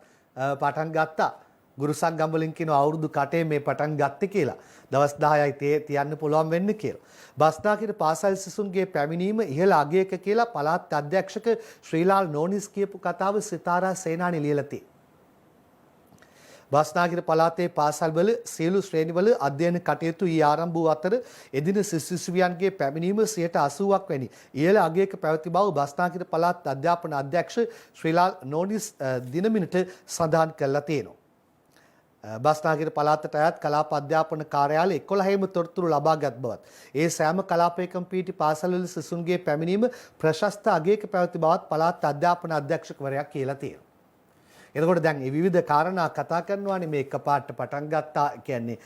පටන් ගත්තා. ගුරු සංගම් වලින් කියන අවුරුදු කටේ මේ පටන් ගත්තේ කියලා. දවස් 10යි තියන්න පුළුවන් වෙන්නේ කියලා. බස්නාහිර පාසල් සිසුන්ගේ පැමිණීම ඉහළ අගයක කියලා පළාත් අධ්‍යක්ෂක ශ්‍රීලාල් නෝනිස් කියපු කතාව සිතාරා සේනානි ලියලා තියෙනවා. බස්නාහිර පළාතේ පාසල්වල සියලු ශ්‍රේණිවල අධ්‍යයන කටයුතු ඊ ආරම්භ වූ අතර එදින සිසුවියන්ගේ පැමිණීම 80%ක් වැනි ඉහළ අගයක පැවති බව බස්නාහිර පළාත් අධ්‍යාපන අධ්‍යක්ෂ ශ්‍රීලාල් නෝනිස් දිනමිනට සඳහන් කළා තියෙනවා. බස්නාහිර පළාතට අයත් කලාප අධ්‍යාපන කාර්යාලය 11ම තොරතුරු ලබාගත් බවත් ඒ සෑම කලාපයකම පිහිටි පාසල්වල සිසුන්ගේ පැමිණීම ප්‍රශස්ත අගයක පැවති බවත් පළාත් අධ්‍යාපන අධ්‍යක්ෂකවරයා කියලා තියෙනවා. එතකොට දැන් මේ විවිධ කාරණා කතා කරනවානේ මේ එකපාරට පටන් ගත්තා කියන්නේ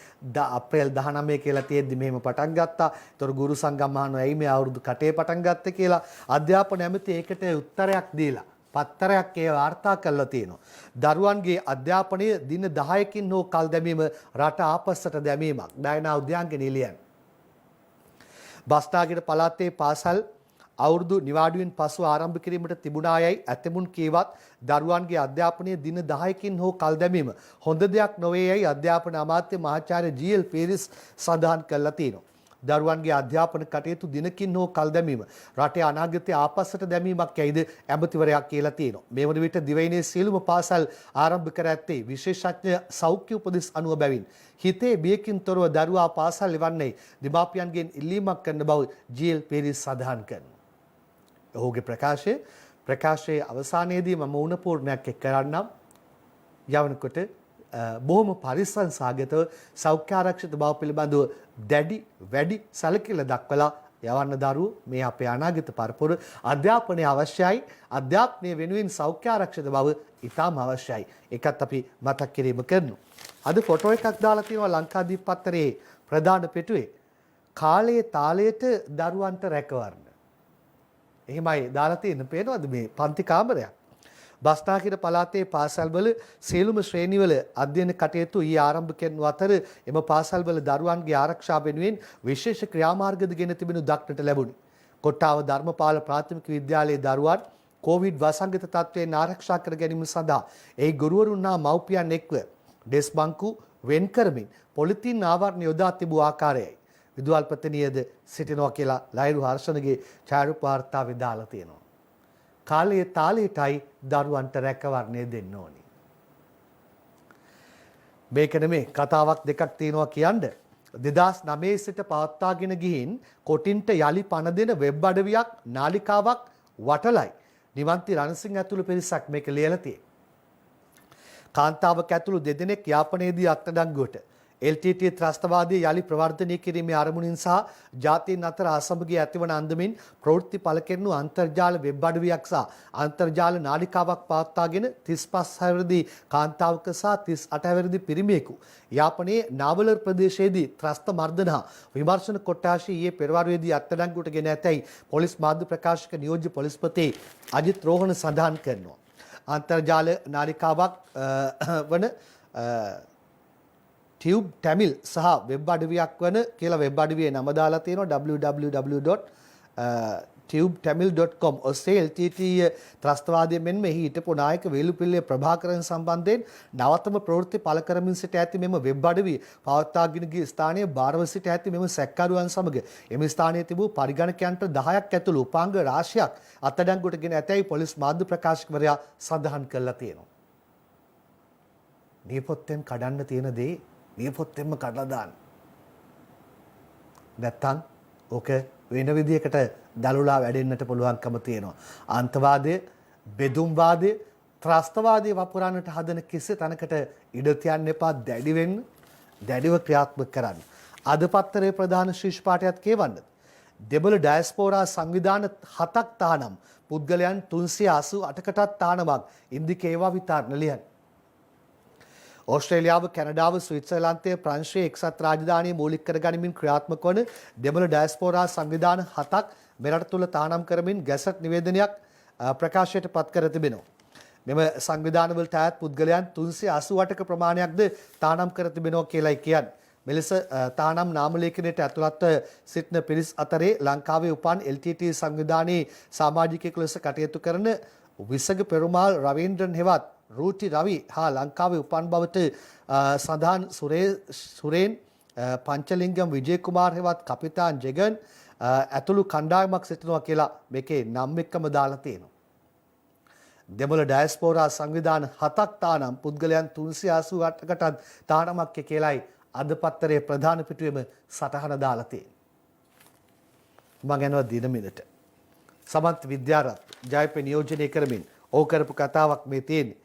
අප්‍රේල් 19 කියලා තියෙද්දි මෙහෙම පටන් ගත්තා. ඒතර ගුරු සංගම් අහනවා ඇයි මේ අවුරුදු කටේ පටන් ගත්තේ කියලා අධ්‍යාපන ඇමති ඒකට උත්තරයක් දීලා පත්තරයක් ඒ වාර්තා කරලා තියෙනවා. දරුවන්ගේ අධ්‍යාපනය දින 10කින් හෝ කල් දැමීම රට ආපස්සට දැමීමක්. ඩයනා උද්‍යාංග නිලියන්. බස්නාහිර පළාතේ පාසල් අවුරුදු නිවාඩුවෙන් පසු ආරම්භ කිරීමට තිබුණා යයි ඇතමුන් කීවත් දරුවන්ගේ අධ්‍යාපනය දින 10කින් හෝ කල් දැමීම හොඳ දෙයක් නොවේ යයි අධ්‍යාපන අමාත්‍ය මහාචාර්ය ජී.එල්. පීරිස් සඳහන් කළා තියෙනවා. දරුවන්ගේ අධ්‍යාපන කටයුතු දිනකින් හෝ කල් දැමීම රටේ අනාගතය ආපස්සට දැමීමක් යයිද ඇමතිවරයා කියලා තියෙනවා. මේ වන විට දිවයිනේ සියලුම පාසල් ආරම්භ කර ඇත්තේ විශේෂඥ සෞඛ්‍ය උපදෙස් අනුව බැවින් හිතේ බියකින් තොරව දරුවා පාසල් එවන්නේ දෙමාපියන්ගෙන් ඉල්ලීමක් කරන බව ජී.එල්. පීරිස් සඳහන් කරනවා. ඔහුගේ ප්‍රකාශයේ අවසානයේදී මම උණපූර්ණයක් එක් කරන්නම්. යවනකොට බොහොම පරිස්සම් සාගතව සෞඛ්‍ය ආරක්ෂිත බව පිළිබඳව වැඩි සැලකිල්ල දක්වලා යවන්න දරුවෝ මේ අපේ අනාගත පරපුර අධ්‍යාපනය අවශ්‍යයි. අධ්‍යාපනය වෙනුවෙන් සෞඛ්‍ය ආරක්ෂිත බව ඉතාම අවශ්‍යයි. ඒකත් අපි මතක් කිරීම කරනවා. අද ෆොටෝ එකක් දාලා තියෙනවා ලංකාදීප පත්තරේ ප්‍රධාන පිටුවේ කාලයේ තාලයට දරුවන්ට රැකවරණ. එහෙමයි දාලා තියෙන පේනවද මේ පන්ති කාමරයක්. බස්නාහිර පළාතේ පාසල්වල සියලුම ශ්‍රේණිවල අධ්‍යයන කටයුතු ඊ ආරම්භ කරන අතර එම පාසල්වල දරුවන්ගේ ආරක්ෂාව වෙනුවෙන් විශේෂ ක්‍රියාමාර්ගද ගෙන තිබෙනු දක්නට ලැබුණි. කොට්ටාව ධර්මපාල ප්‍රාථමික විද්‍යාලයේ දරුවන් කොවිඩ් වසංගත තත්ත්වයෙන් ආරක්ෂා කර ගැනීම සඳහා ඒ ගුරුවරුන් හා මව්පියන් එක්ව ඩෙස් බංකු වෙන් කරමින් පොලිතීන් ආවරණ යොදා තිබූ ආකාරයයි විදුහල්පතිනියද සිටිනවා කියලා ලයිරු හර්ෂණගේ ඡායාරූප වාර්තාවේ දාලා තියෙනවා. කාලයේ තාලයටයි දරුවන්ට රැකවරණය දෙන්න ඕනි. මේක නෙමේ කතාවක් දෙකක් තියෙනවා කියන්න. 2009 සිට පවත්වාගෙන ගිහින් කොටින්ට යලි පණ දෙන වෙබ් අඩවියක් නාලිකාවක් වටලයි නිවන්ති රණසිංහ ඇතුළු පිරිසක් මේක ලියලා තියෙනවා. කාන්තාවක ඇතුළු දෙදෙනෙක් යාපනයේදී අත්අඩංගුවට LTT ත්‍රස්තවාදී යලි ප්‍රවර්ධනය කිරීමේ අරමුණින් සහ ජාතීන් අතර අසමගිය ඇතිවන අන්දමින් ප්‍රවෘත්ති පළ කෙරෙනු අන්තර්ජාල වෙබ් අඩවියක් සහ අන්තර්ජාල නාලිකාවක් පවත්වාගෙන 35 හැවිරිදි කාන්තාවක සහ 38 හැවිරිදි පිරිමියෙකු යාපනයේ නාවලර් ප්‍රදේශයේදී ත්‍රස්ත මර්දන හා විමර්ශන කොට්ටාශී ඊයේ පෙරවරුවේදී අත්අඩංගුවට ගෙන ඇතැයි පොලිස් මාධ්‍ය ප්‍රකාශක නියෝජ්‍ය පොලිස්පති අජිත් රෝහණ සඳහන් කරනවා. අන්තර්ජාල නාලිකාවක් වන ටියුබ් ටැමිල් සහ වෙබ් අඩවියක් වන කියලා වෙබ් අඩවියේ නම දාලා තියෙනවා www.tubtamil.com ඔස්සේ LTT ත්‍රස්තවාදයේ මෙන්ම එහි හිටපු නායක වේලුපිල්ලේ ප්‍රභාකරන් සම්බන්ධයෙන් නවතම ප්‍රවෘත්ති පළ කරමින් සිට ඇති මෙම වෙබ් අඩවිය පවත්වාගෙන ගිය ස්ථානයේ බාරව සිට ඇති මෙම සැකකරුවන් සමග එම ස්ථානයේ තිබූ පරිගණකයන්ට 10ක් ඇතුළු උපාංග රාශියක් අත්අඩංගුවට ගෙන ඇතැයි පොලිස් මාධ්‍ය ප්‍රකාශකවරයා සඳහන් කළා තියෙනවා. නියපොත්තෙන් කඩන්න තියෙන දේ නියපොත්තෙන්ම කඩලා දාන්න. නැත්තම් ඕක වෙන විදිහකට දලුලා වැඩෙන්නට පුළුවන්කම තියෙනවා. අන්තවාදය, බෙදුම්වාදය, ත්‍රස්තවාදය වපුරන්නට හදන කිසි තැනකට ඉඩ තියන්න එපා. දැඩි වෙන්න, දැඩිව ක්‍රියාත්මක කරන්න. අද පත්තරේ ප්‍රධාන ශීර්ෂ පාඨයත් කියවන්න. දෙබළ ඩයස්පෝරා සංවිධාන 7ක් තහනම්. පුද්ගලයන් 388කටත් තහනමක්. ඉන්දික ඒවා විතරණ ලියන්න. ඕස්ට්‍රේලියාව, කැනඩාව, ස්විට්සර්ලන්තය, ප්‍රංශයේ එක්සත් රාජධානිය මූලික කර ගනිමින් ක්‍රියාත්මක වන දෙමළ ඩයස්පෝරා සංවිධාන 7ක් මෙරට තුළ තහනම් කරමින් ගැසට් නිවේදනයක් ප්‍රකාශයට පත් කර තිබෙනවා. මෙම සංවිධානවලට අයත් පුද්ගලයන් 388ක ප්‍රමාණයක්ද තහනම් කර තිබෙනවා කියලායි කියන්නේ. මෙලෙස තහනම් නාම ලේඛනයට ඇතුළත්ව සිටින පිරිස් අතරේ ලංකාවේ උපන් LTT සංවිධානයේ සමාජිකයෙකු ලෙස කටයුතු කරන විසග පෙරුමාල් රවීන්ද්‍රන් හෙවත් රූටි රවි හා ලංකාවේ උපන් බවට සඳහන් සුරේන් පංචලිංගම් විජේකුමාර් හෙවත් කපිතාන් ජෙගන් ඇතුළු කණ්ඩායමක් සිටිනවා කියලා මේකේ නම් එක්කම දාලා තියෙනවා. දෙමළ ඩයස්පෝරා සංවිධාන 7ක් තානම් පුද්ගලයන් 388කටත් තානමක් කියලායි අද පත්තරේ ප්‍රධාන පිටුවේම සටහන දාලා තියෙන්නේ. මම යනවා දිනමිනට. සමන්ත විද්‍යාරත් ජයපේ නියෝජනය කරමින් ඕ කරපු කතාවක් මේ තියෙන්නේ.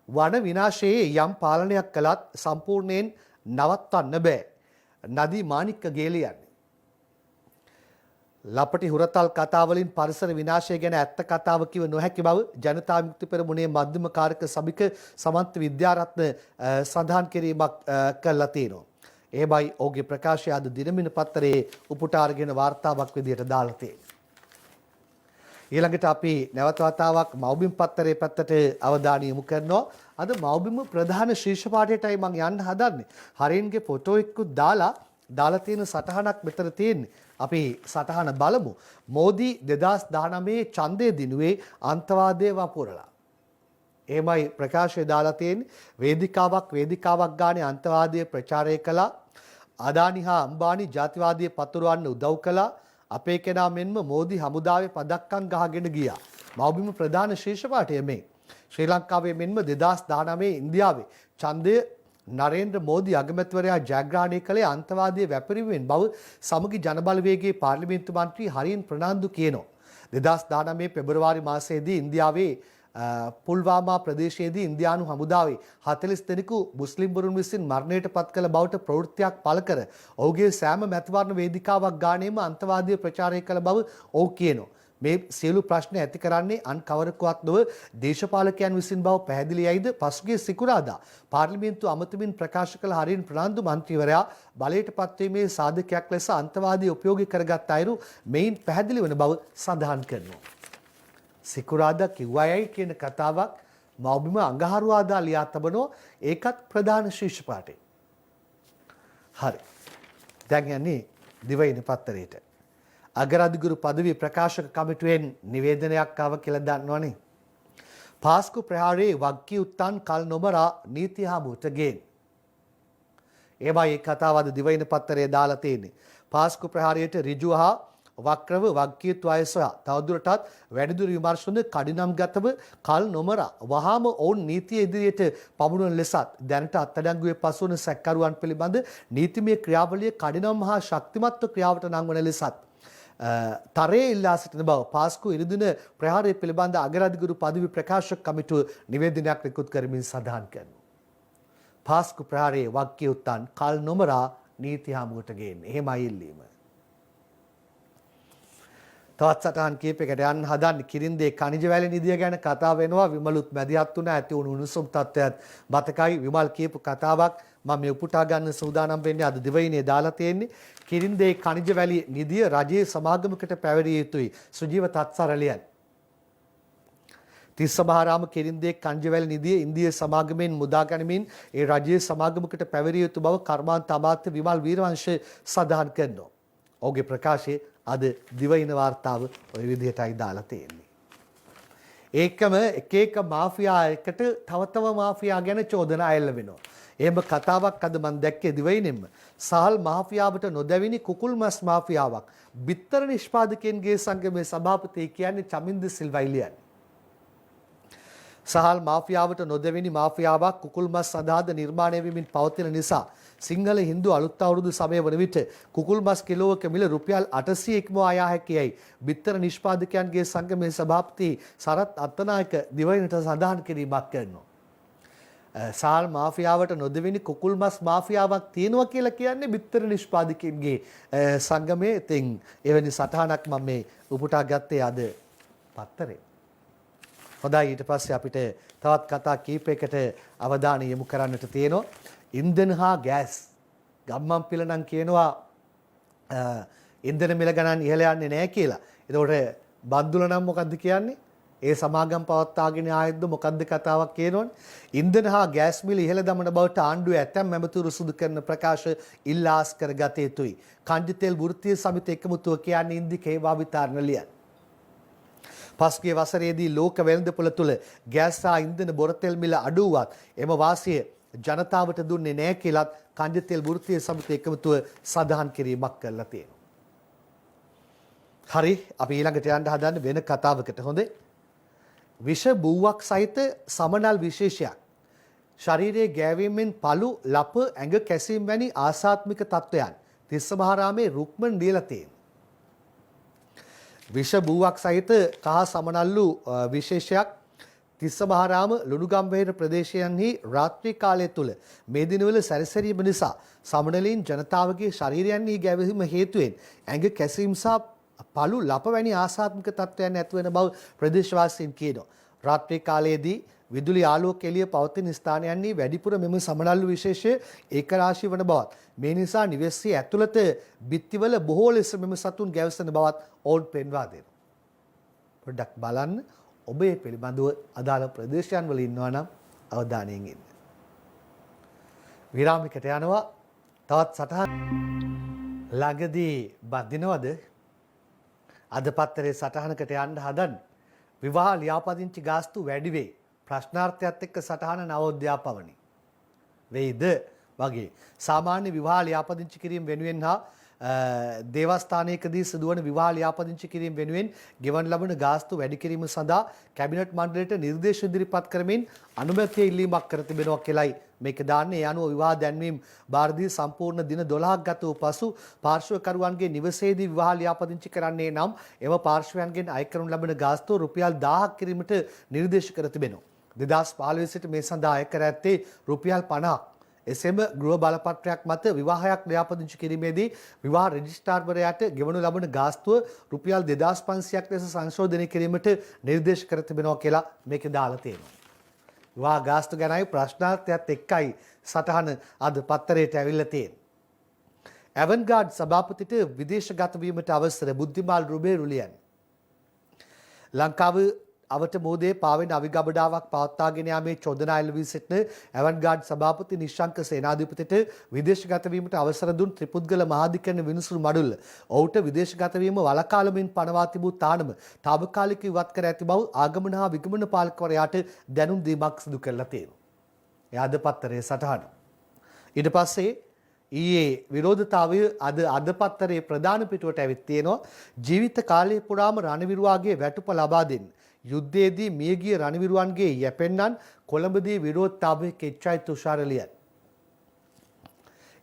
වන විනාශයේ යම් පාලනයක් කළත් සම්පූර්ණයෙන් නවත්වන්න බෑ. නදී මාණික්ක ගේලියන්නේ. ලපටි හුරතල් කතාවලින් පරිසර විනාශය ගැන ඇත්ත කතාව කිව නොහැකි බව ජනතා විමුක්ති පෙරමුණේ මධ්‍යම කාරක සභික සමන්ත විද්‍යාරත්න සඳහන් කිරීමක් කළා තියෙනවා. එබැයි ඔහුගේ ප්‍රකාශය අද දිනමින පත්තරේ උපුටා අරගෙන වාර්තාවක් විදියට දාලා තියෙනවා. ඊළඟට අපි නැවත වතාවක් මව්බිම් පත්තරේ පැත්තට අවධානය යොමු කරනවා. අද මව්බිම ප්‍රධාන ශීර්ෂ පාඨයටයි මම යන්න හදන්නේ. හරින්ගේ ෆොටෝ එකකුත් දාලා තියෙන සටහනක් මෙතන තියෙන්නේ. අපි සටහන බලමු. මෝදී 2019 ඡන්දය දිනුවේ අන්තවාදයේ වපුරලා. එමයි ප්‍රකාශය දාලා තියෙන්නේ. වේදිකාවක් ගානේ අන්තවාදයේ ප්‍රචාරය කළා. අදානි හා අම්බානි ජාතිවාදයේ පතුරවන්න උදව් කළා. අපේ කෙනා මෙන්ම මෝදී හමුදාවේ පදක්කම් ගහගෙන ගියා. මව්බිම ප්‍රධාන ශීර්ෂ පාඨය මේ. ශ්‍රී ලංකාවේ මෙන්ම 2019 ඉන්දියාවේ ඡන්දය නරේන්ද්‍ර මෝදී අගමැතිවරයා ජයග්‍රහණය කළේ අන්තවාදයේ වැපිරීමෙන් බව සමගි ජනබලවේගයේ පාර්ලිමේන්තු මන්ත්‍රී හරින් ප්‍රනාන්දු කියනවා. 2019 පෙබරවාරි මාසයේදී ඉන්දියාවේ පුල්වාමා ප්‍රදේශයේදී ඉන්දියානු හමුදාවේ 40 දෙනෙකු මුස්ලිම්වරුන් විසින් මරණයට පත් කළ බවට ප්‍රවෘත්තියක් පළ කර ඔහුගේ සෑම මැතිවරණ වේදිකාවක් ගානේම අන්තවාදීය ප්‍රචාරය කළ බව ඔහු කියනවා. මේ සියලු ප්‍රශ්න ඇති කරන්නේ අන් කවරකවත් නොව දේශපාලකයන් විසින් බව පැහැදිලියයිද පසුගිය සිකුරාදා පාර්ලිමේන්තු අමතමින් ප්‍රකාශ කළ හරින් ප්‍රනාන්දු මන්ත්‍රීවරයා බලයට පත්වීමේ සාධකයක් ලෙස අන්තවාදී උපයෝගී කරගත් අයුරු මෙයින් පැහැදිලි වන බව සඳහන් කරනවා. සිකුරාදා කිව්වයයි කියන කතාවක් මව්බිම අඟහරුවාදා ලියා තබනෝ ඒකත් ප්‍රධාන ශීර්ෂ පාඨය. හරි. දැන් යන්නේ දිවයින පත්තරේට. අගරාධිගුරු පදවි ප්‍රකාශක කමිටුවෙන් නිවේදනයක් ආව කියලා දන්නවනේ. පාස්කු ප්‍රහාරයේ වග්කී උත්තන් කල් නොමරා නීති හමුවට ගෙන්. ඒවයි කතාව අද දිවයින පත්තරේ දාලා තියෙන්නේ. පාස්කු ප්‍රහාරයට ඍජුව හා වක්‍රව වගකීතු අයස තවදුරටත් වැඩිදුර විමර්ශන කඩිනම්ගතව කල් නොමරා වහාම ඔවුන් නීතිය ඉදිරියට පමුණුවන ලෙසත් දැනට අත්අඩංගුවේ පසුවන සැකකරුවන් පිළිබඳ නීතිමය ක්‍රියාවලිය කඩිනම් හා ශක්තිමත්ව ක්‍රියාවට නංවන ලෙසත් තරයේ ඉල්ලා සිටින බව පාස්කු ඉරිදින ප්‍රහාරය පිළිබඳ අගරාධිගුරු පදවි ප්‍රකාශක කමිටුව නිවේදනයක් නිකුත් කරමින් සඳහන් කරනවා. පාස්කු ප්‍රහාරයේ වගකීතුන් කල් නොමරා නීති හමුවට ගේන්න. එහෙමයි ඉල්ලීම. තවත් සටහන් කීපයකට යන්න හදන්නේ කිරින්දේ කනිජ වැලි නිදිය ගැන කතා වෙනවා. විමලුත් මැදිහත් වුණා. ඇති වුණු උණුසුම් තත්ත්වයක් බතකයි විමල් කියපු කතාවක් මම මේ උපුටා ගන්න සූදානම් වෙන්නේ අද දිවයිනේ දාලා තියෙන්නේ. කිරින්දේ කනිජ වැලි නිදිය රජයේ සමාගමකට පැවරිය යුතුයි. සුජීව තත්සරලියන්. තිස්සමහාරාම කිරින්දේ කනිජ වැලි නිදිය ඉන්දිය සමාගමෙන් මුදා ගැනීමෙන් ඒ රජයේ සමාගමකට පැවරිය යුතු බව කර්මාන්ත අමාත්‍ය විමල් වීරවංශ සඳහන් කරනවා. ඔහුගේ ප්‍රකාශයේ අද දිවයින වාර්තාව ওই විදිහටයි දාලා තියෙන්නේ. ඒකම එක මාෆියා එකට තව මාෆියා ගැන චෝදනා එල්ල වෙනවා. එහෙම කතාවක් අද මම දැක්කේ දිවයිනෙම. සහල් මාෆියාවට නොදැවිනි කුකුල් මස් මාෆියාවක්. බිත්තර නිෂ්පාදකයන්ගේ සංගමේ සභාපති කියන්නේ චමින්ද සිල්වයිලියන්. සහල් මාෆියාවට නොදැවිනි මාෆියාවක් කුකුල් මස් සඳහාද නිර්මාණය වෙමින් පවතින නිසා සිංහල හින්දු අලුත් අවුරුදු සමය වන විට කුකුල් මස් කිලෝවක මිල රුපියල් 800 ඉක්මවා යා හැකියයි බිත්තර නිෂ්පාදකයන්ගේ සංගමේ සභාපති සරත් අත්තනායක දිවයිනට සඳහන් කිරීමක් කරනවා. සහල් මාෆියාවට නොදෙවෙනි කුකුල් මස් මාෆියාවක් තියෙනවා කියලා කියන්නේ බිත්තර නිෂ්පාදකයන්ගේ සංගමයේ. ඉතින් එවැනි සටහනක් මම මේ උපුටා ගත්තේ අද පත්තරේ. හොඳයි ඊට පස්සේ අපිට තවත් කතා කීපයකට අවධානය යොමු කරන්නට තියෙනවා. ඉන්ධන හා ගෑස් ගම්මන් පිළ නම් කියනවා ඉන්ධන මිල ගණන් ඉහළ යන්නේ නැහැ කියලා. ඒතකොට බද්දුල නම් මොකද්ද කියන්නේ? ඒ සමාගම් පවත්වාගෙන ආයෙත් මොකද්ද කතාවක් කියනවනේ. ඉන්ධන හා ගෑස් මිල ඉහළ දමන බවට ආණ්ඩුවේ ඇතැම් ඇමතුරු සුදු කරන ප්‍රකාශ ඉල්ලාස් කරගත යුතුයි. කණ්ඩි තෙල් වෘත්තීය සමිති එකමුතුව කියන්නේ ඉන්දික ඒවා විතරණලියන්. පස්ගිය වසරේදී ලෝක වෙළඳපොළ තුල ගෑස් හා ඉන්ධන බොරතෙල් මිල අඩු වුවත් එම වාසිය ජනතාවට දුන්නේ නැහැ කියලත් කණ්ඩි තෙල් වෘත්තීය සමිති එකමුතුව සඳහන් කිරීමක් කරලා තියෙනවා. හරි අපි ඊළඟට යන්න හදන්නේ වෙන කතාවකට. හොඳේ. විෂ බූවක් සහිත සමනල් විශේෂයක් ශරීරයේ ගෑවීමෙන් පළු ලප ඇඟ කැසීම් වැනි ආසාත්මික තත්ත්වයන් තිස්සමහාරාමේ රුක්මන් දීලා තියෙනවා. විෂ බූවක් සහිත කහ සමනල්ලු විශේෂයක් තිස්සමහාරාම ලුණුගම්වේර ප්‍රදේශයන්හි රාත්‍රී කාලය තුල මේ දිනවල සැරිසැරීම නිසා සමනලීන් ජනතාවගේ ශරීරයන්හි ගැවීම හේතුවෙන් ඇඟ කැසීම් සහ පළු ලප වැනි ආසාත්මික තත්ත්වයන් ඇතිවන බව ප්‍රදේශවාසීන් කියනවා. රාත්‍රී කාලයේදී විදුලි ආලෝක එළිය පවතින ස්ථානයන්හි වැඩිපුර මෙම සමනල්ලු විශේෂය ඒකරාශී වන බවත් මේ නිසා නිවෙස්හි ඇතුළත බිත්තිවල බොහෝ ලෙස මෙම සතුන් ගැවසෙන බවත් ඔවුන් පෙන්වා දෙනවා. පොඩ්ඩක් බලන්න ඔබ මේ පිළිබඳව අදාළ ප්‍රදේශයන් වල ඉන්නවා නම් අවධානයෙන් ඉන්න. විරාමිකට යනවා. තවත් සටහන් ළඟදී බදිනවද? අද පත්තරේ සටහනකට යන්න හදන විවාහ ලියාපදිංචි ගාස්තු වැඩි වේ. ප්‍රශ්නාර්ථයත් එක්ක සටහන නවෝදයා පවනි. වෙයිද වගේ සාමාන්‍ය විවාහ ලියාපදිංචි කිරීම වෙනුවෙන් හා දේවස්ථානයකදී සිදුවන විවාහ ලියාපදිංචි කිරීම වෙනුවෙන් ගෙවන ලබන ගාස්තු වැඩි කිරීම සඳහා කැබිනට් මණ්ඩලයට නිර්දේශ ඉදිරිපත් කරමින් අනුමැතිය ඉල්ලීමක් කර තිබෙනවා කියලයි මේක දාන්නේ. ඒ අනුව විවාහ දැන්වීම බාරදී සම්පූර්ණ දින 12ක් ගත වූ පසු පාර්ශ්වකරුවන්ගේ නිවසේදී විවාහ ලියාපදිංචි කරන්නේ නම් එම පාර්ශ්වයන්ගෙන් අය කරනු ලබන ගාස්තුව රුපියල් 1000ක් කිරීමට නිර්දේශ කර තිබෙනවා. 2015 සිට මේ සඳහා අය කර ඇත්තේ රුපියල් 50ක්. එසේම ගෘහ බලපත්‍රයක් මත විවාහයක් ලියාපදිංචි කිරීමේදී විවාහ රෙජිස්ට්‍රාර්වරයාට ගෙවනු ලබන ගාස්තුව රුපියල් 2500ක් ලෙස සංශෝධනය කිරීමට නිර්දේශ කර තිබෙනවා කියලා මේකේ දාලා තියෙනවා. විවාහ ගාස්තු ගැනයි ප්‍රශ්නාර්ථයත් එක්කයි සටහන අද පත්තරේට ඇවිල්ලා තියෙන්නේ. ඇවන්ගාඩ් සභාපතිට විදේශගත වීමට අවසර බුද්ධිමාල් රුබේරුලියන්. ලංකාව අවට මෝදේ පාවෙන අවිගබඩාවක් පවත්වාගෙන යාමේ චෝදනා එල්ලවී සිටින ඇවන්ගාඩ් සභාපති නිශ්ශංක සේනාධිපතිට විදේශගත වීමට අවසර දුන් ත්‍රිපුද්ගල මහාධිකරණ විනිසුරු මඩුල්ල ඔහුට විදේශගත වීම වළකාලමින් පනවා තිබූ තානම తాවකාලිකව ඉවත් කර ඇති බව ආගමන හා විගමන පාලකවරයාට දැනුම් දීමක් සිදු කරලා තියෙනවා. එයාද පත්තරේ සටහන. ඊට පස්සේ ඊයේ විරෝධතාවය අද පත්තරේ ප්‍රධාන පිටුවට ඇවිත් තියෙනවා. ජීවිත කාලය පුරාම රණවිරුවාගේ වැටුප ලබා දෙන්න යුද්ධයේදී මියගිය රණවිරුවන්ගේ යැපෙන්නන් කොළඹදී විරෝධතාවයේ කෙච්චයි තුෂාරලියන්.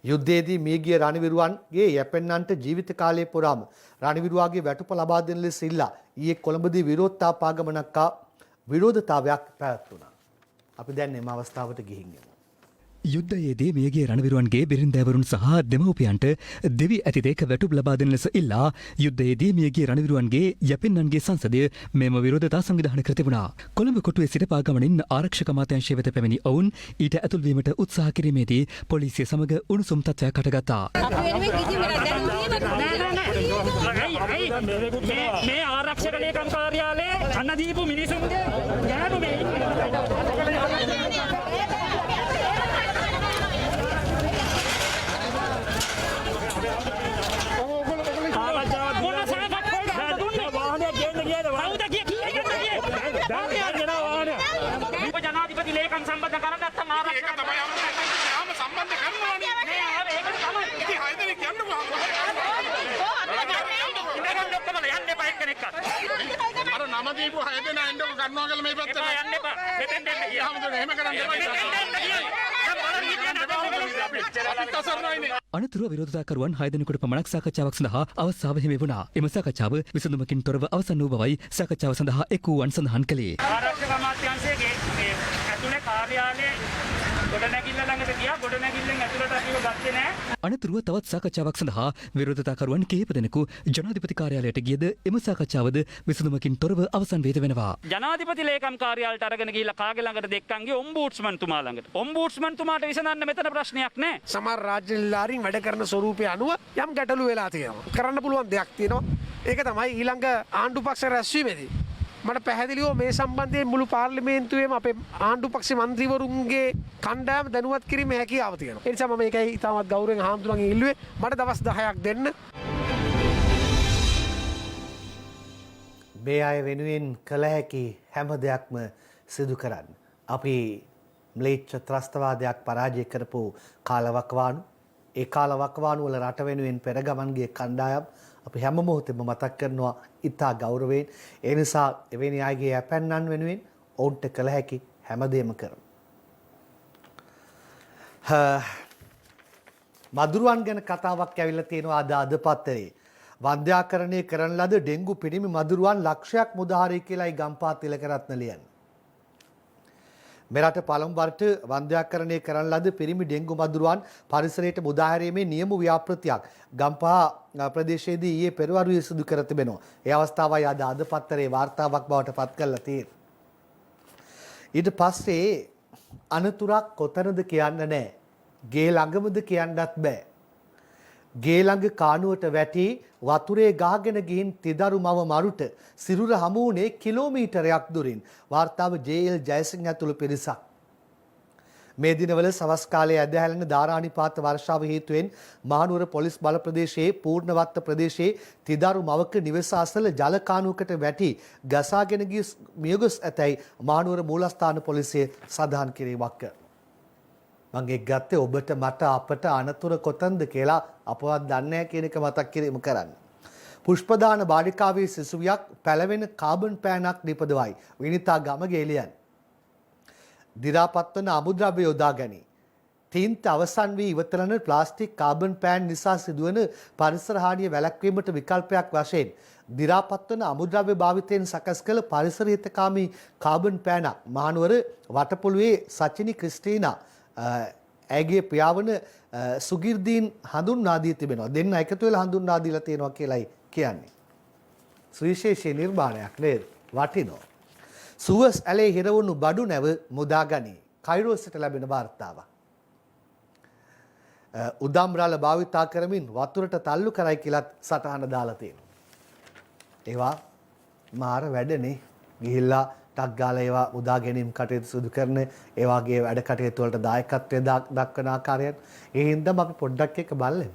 යුද්ධයේදී මියගිය රණවිරුවන්ගේ යැපෙන්නන්ට ජීවිත කාලය පුරාම රණවිරුවාගේ වැටුප ලබා දෙන ලෙස ඉල්ලා ඊයේ කොළඹදී විරෝධතා පාගමනක් විරෝධතාවයක් පැවැත්වුණා. අපි දැන් මේ අවස්ථාවට ගිහින් යමු. යුද්ධයේදී මියගිය රණවිරුවන්ගේ බිරින්දෑවරුන් සහ දෙමව්පියන්ට දෙවි ඇතිදේක වැටුප් ලබා දෙන ලෙස ඉල්ලා යුද්ධයේදී මියගිය රණවිරුවන්ගේ යැපෙන්නන්ගේ සංසදය මෙම විරෝධතා සංවිධානය කර තිබුණා. කොළඹ කොටුවේ සිට පාගමනින් ආරක්ෂක අමාත්‍යාංශය වෙත පැමිණි ඔවුන් ඊට ඇතුල්වීමට උත්සාහ කිරීමේදී පොලිසිය සමග උණුසුම් තත්ත්වයක් හටගත්තා. මේ ආරක්ෂක ලේකම් කාර්යාලයේ අන්න දීපු මිනිසුන්ගේ ගෑනු මේ ජනාධිපති ලේකම් සම්බන්ධ කරගත්ත ආරක්ෂක තමයි ආම සම්බන්ධ කරනවානේ මේ ඒකට තමයි ඉතින් හයදෙනෙක් යන්නකෝ යන්න එපා එක්කෙනෙක්වත් අර නම දීපු හයදෙනා එන්නකෝ ගන්නවා කියලා මේ පැත්තට යන්න එපා මෙතෙන් දෙන්න ගියාම එහෙම කරන්න එපා. අනතුරුව විරෝධතාකරුවන් 6 දෙනෙකුට පමණක් සාකච්ඡාවක් සඳහා අවස්ථාව හිමි වුණා. එම සාකච්ඡාව විසඳුමකින් තොරව අවසන් වූ බවයි සාකච්ඡාව සඳහා එක් වූවන් සඳහන් කළේ. ආරක්ෂක අමාත්‍යාංශයේ ඇතුලේ කාර්යාලයේ ගොඩනැගිල්ල ළඟට ගියා. ගොඩනැගිල්ලෙන් ඇතුලට අපිව ගත්තේ නැහැ. අනතුරුව තවත් සාකච්ඡාවක් සඳහා විරෝධතාකරුවන් කිහිප දෙනෙකු ජනාධිපති කාර්යාලයට ගියද එම සාකච්ඡාවද විසඳුමකින් තොරව අවසන් වේද වෙනවා. ජනාධිපති ලේකම් කාර්යාලයට අරගෙන ගිහිල්ලා කාගේ ළඟට දෙක්කන්ගේ ඔම්බුඩ්ස්මන්තුමා ළඟට. ඔම්බුඩ්ස්මන්තුමාට විසඳන්න මෙතන ප්‍රශ්නයක් නැහැ. සමහර රාජ්‍ය නිලධාරීන් වැඩ කරන ස්වරූපය අනුව යම් ගැටලු වෙලා තියෙනවා. කරන්න පුළුවන් දෙයක් තියෙනවා. ඒක තමයි ඊළඟ ආණ්ඩු පක්ෂ රැස්වීමේදී මට පැහැදිලිව මේ සම්බන්ධයෙන් මුළු පාර්ලිමේන්තුවේම අපේ ආණ්ඩු පක්ෂ මන්ත්‍රීවරුන්ගේ කණ්ඩායම දැනුවත් කිරීමේ හැකියාව තියෙනවා. ඒ නිසා මම මේකයි ඉතාමත් ගෞරවයෙන් හාමුදුරන්ගෙන් ඉල්ලුවේ මට දවස් 10ක් දෙන්න. මේ අය වෙනුවෙන් කළ හැකි හැම දෙයක්ම සිදු කරන්න. අපි ම්ලේච්ඡ ත්‍රස්තවාදයක් පරාජය කරපු කාලවකවානු ඒ කාලවකවානු වල රට වෙනුවෙන් පෙරගමන්ගේ කණ්ඩායම් අපි හැම මොහොතෙම මතක් කරනවා ඉතා ගෞරවයෙන්. ඒ නිසා එවැනි අයගේ යැපැන්නන් වෙනුවෙන් ඔවුන්ට කළ හැකි හැමදේම කරමු. මදුරුවන් ගැන කතාවක් ඇවිල්ලා තියෙනවා අද පත්තරේ. වන්ද්‍යාකරණය කරන ලද ඩෙංගු පිරිමි මදුරුවන් ලක්ෂයක් මුදාහරි කියලායි ගම්පා තිලකරත්න ලියන්නේ. මෙරට පළමු වරට වන්ධ්‍යාකරණය කරන ලද පිරිමි ඩෙංගු මදුරුවන් පරිසරයට මුදා හැරීමේ නියම ව්‍යාපෘතියක් ගම්පහ ප්‍රදේශයේදී ඊයේ පෙරවරුවේ සිදු කර තිබෙනවා. ඒ අවස්ථාවයි අද පත්තරේ වාර්තාවක් බවට පත් කරලා තියෙන්නේ. ඊට පස්සේ අනතුරක් කොතනද කියන්න නැහැ. ගේ ළඟමද කියන්නත් බෑ. ගේ ළඟ කානුවට වැටි වතුරේ ගාගෙන ගිහින් තිදරු මව මරුට සිරුර හමු වුණේ කිලෝමීටරයක් දුරින්. වාර්තාව ජේ.එල්. ජයසිංහ ඇතුළු පිරිසක්. මේ දිනවල සවස් කාලයේ ඇදහැලෙන ධාරානිපාත වර්ෂාව හේතුවෙන් මහනුවර පොලිස් බල ප්‍රදේශයේ පූර්ණවත්ත ප්‍රදේශයේ තිදරු මවක නිවස අසල ජල කානුවකට වැටි ගසාගෙන ගිය මියගොස් ඇතැයි මහනුවර මූලස්ථාන පොලිසිය සඳහන් කිරීමක් කළා. මම එක් ගත්තේ ඔබට මට අපට අනතුර කොතනද කියලා අපවත් දන්නේ නැහැ කියන එක මතක් කිරීම කරන්න. පුෂ්පදාන බාලිකාවේ සිසුවියක් පැලවෙන කාබන් පෑනක් නිපදවයි. විනිතා ගමගේලියන්. දි รา පත් වන අමුද්‍රව්‍ය යොදා ගනී. තීන්ත අවසන් වී ඉවතලන ප්ලාස්ටික් කාබන් පෑන් නිසා සිදුවන පරිසර හානිය වැළැක්වීමට විකල්පයක් වශයෙන් දි รา පත් වන අමුද්‍රව්‍ය භාවිතයෙන් සකස් කළ පරිසර හිතකාමී කාබන් පෑනක් මහනුවර වටපොළුවේ සචිනි ක්‍රිස්ටීනා ඇගේ පියාවන සුගිර්දීන් හඳුන්වා දී තිබෙනවා. දෙන්න එකතු වෙලා හඳුන්වා දීලා තියෙනවා කියලායි කියන්නේ. සුවිශේෂී නිර්මාණයක් නේද? වටිනවා. සුවස් ඇලේ හිරවුණු බඩු නැව මුදාගනී. කයිරෝ සිට ලැබෙන වාර්තාවක්. උදම් රළ භාවිතා කරමින් වතුරට තල්ලු කරයි කියලාත් සටහන දාලා තියෙනවා. ඒවා මාර වැඩනේ. ගිහිල්ලා ටක් ගාලා ඒවා උදා ගැනීම කටයුතු සිදු කරන ඒ වගේ වැඩ කටයුතු වලට දායකත්වය දක්වන ආකාරයන් ඒ හින්දාම අපි පොඩ්ඩක් එක බලමු.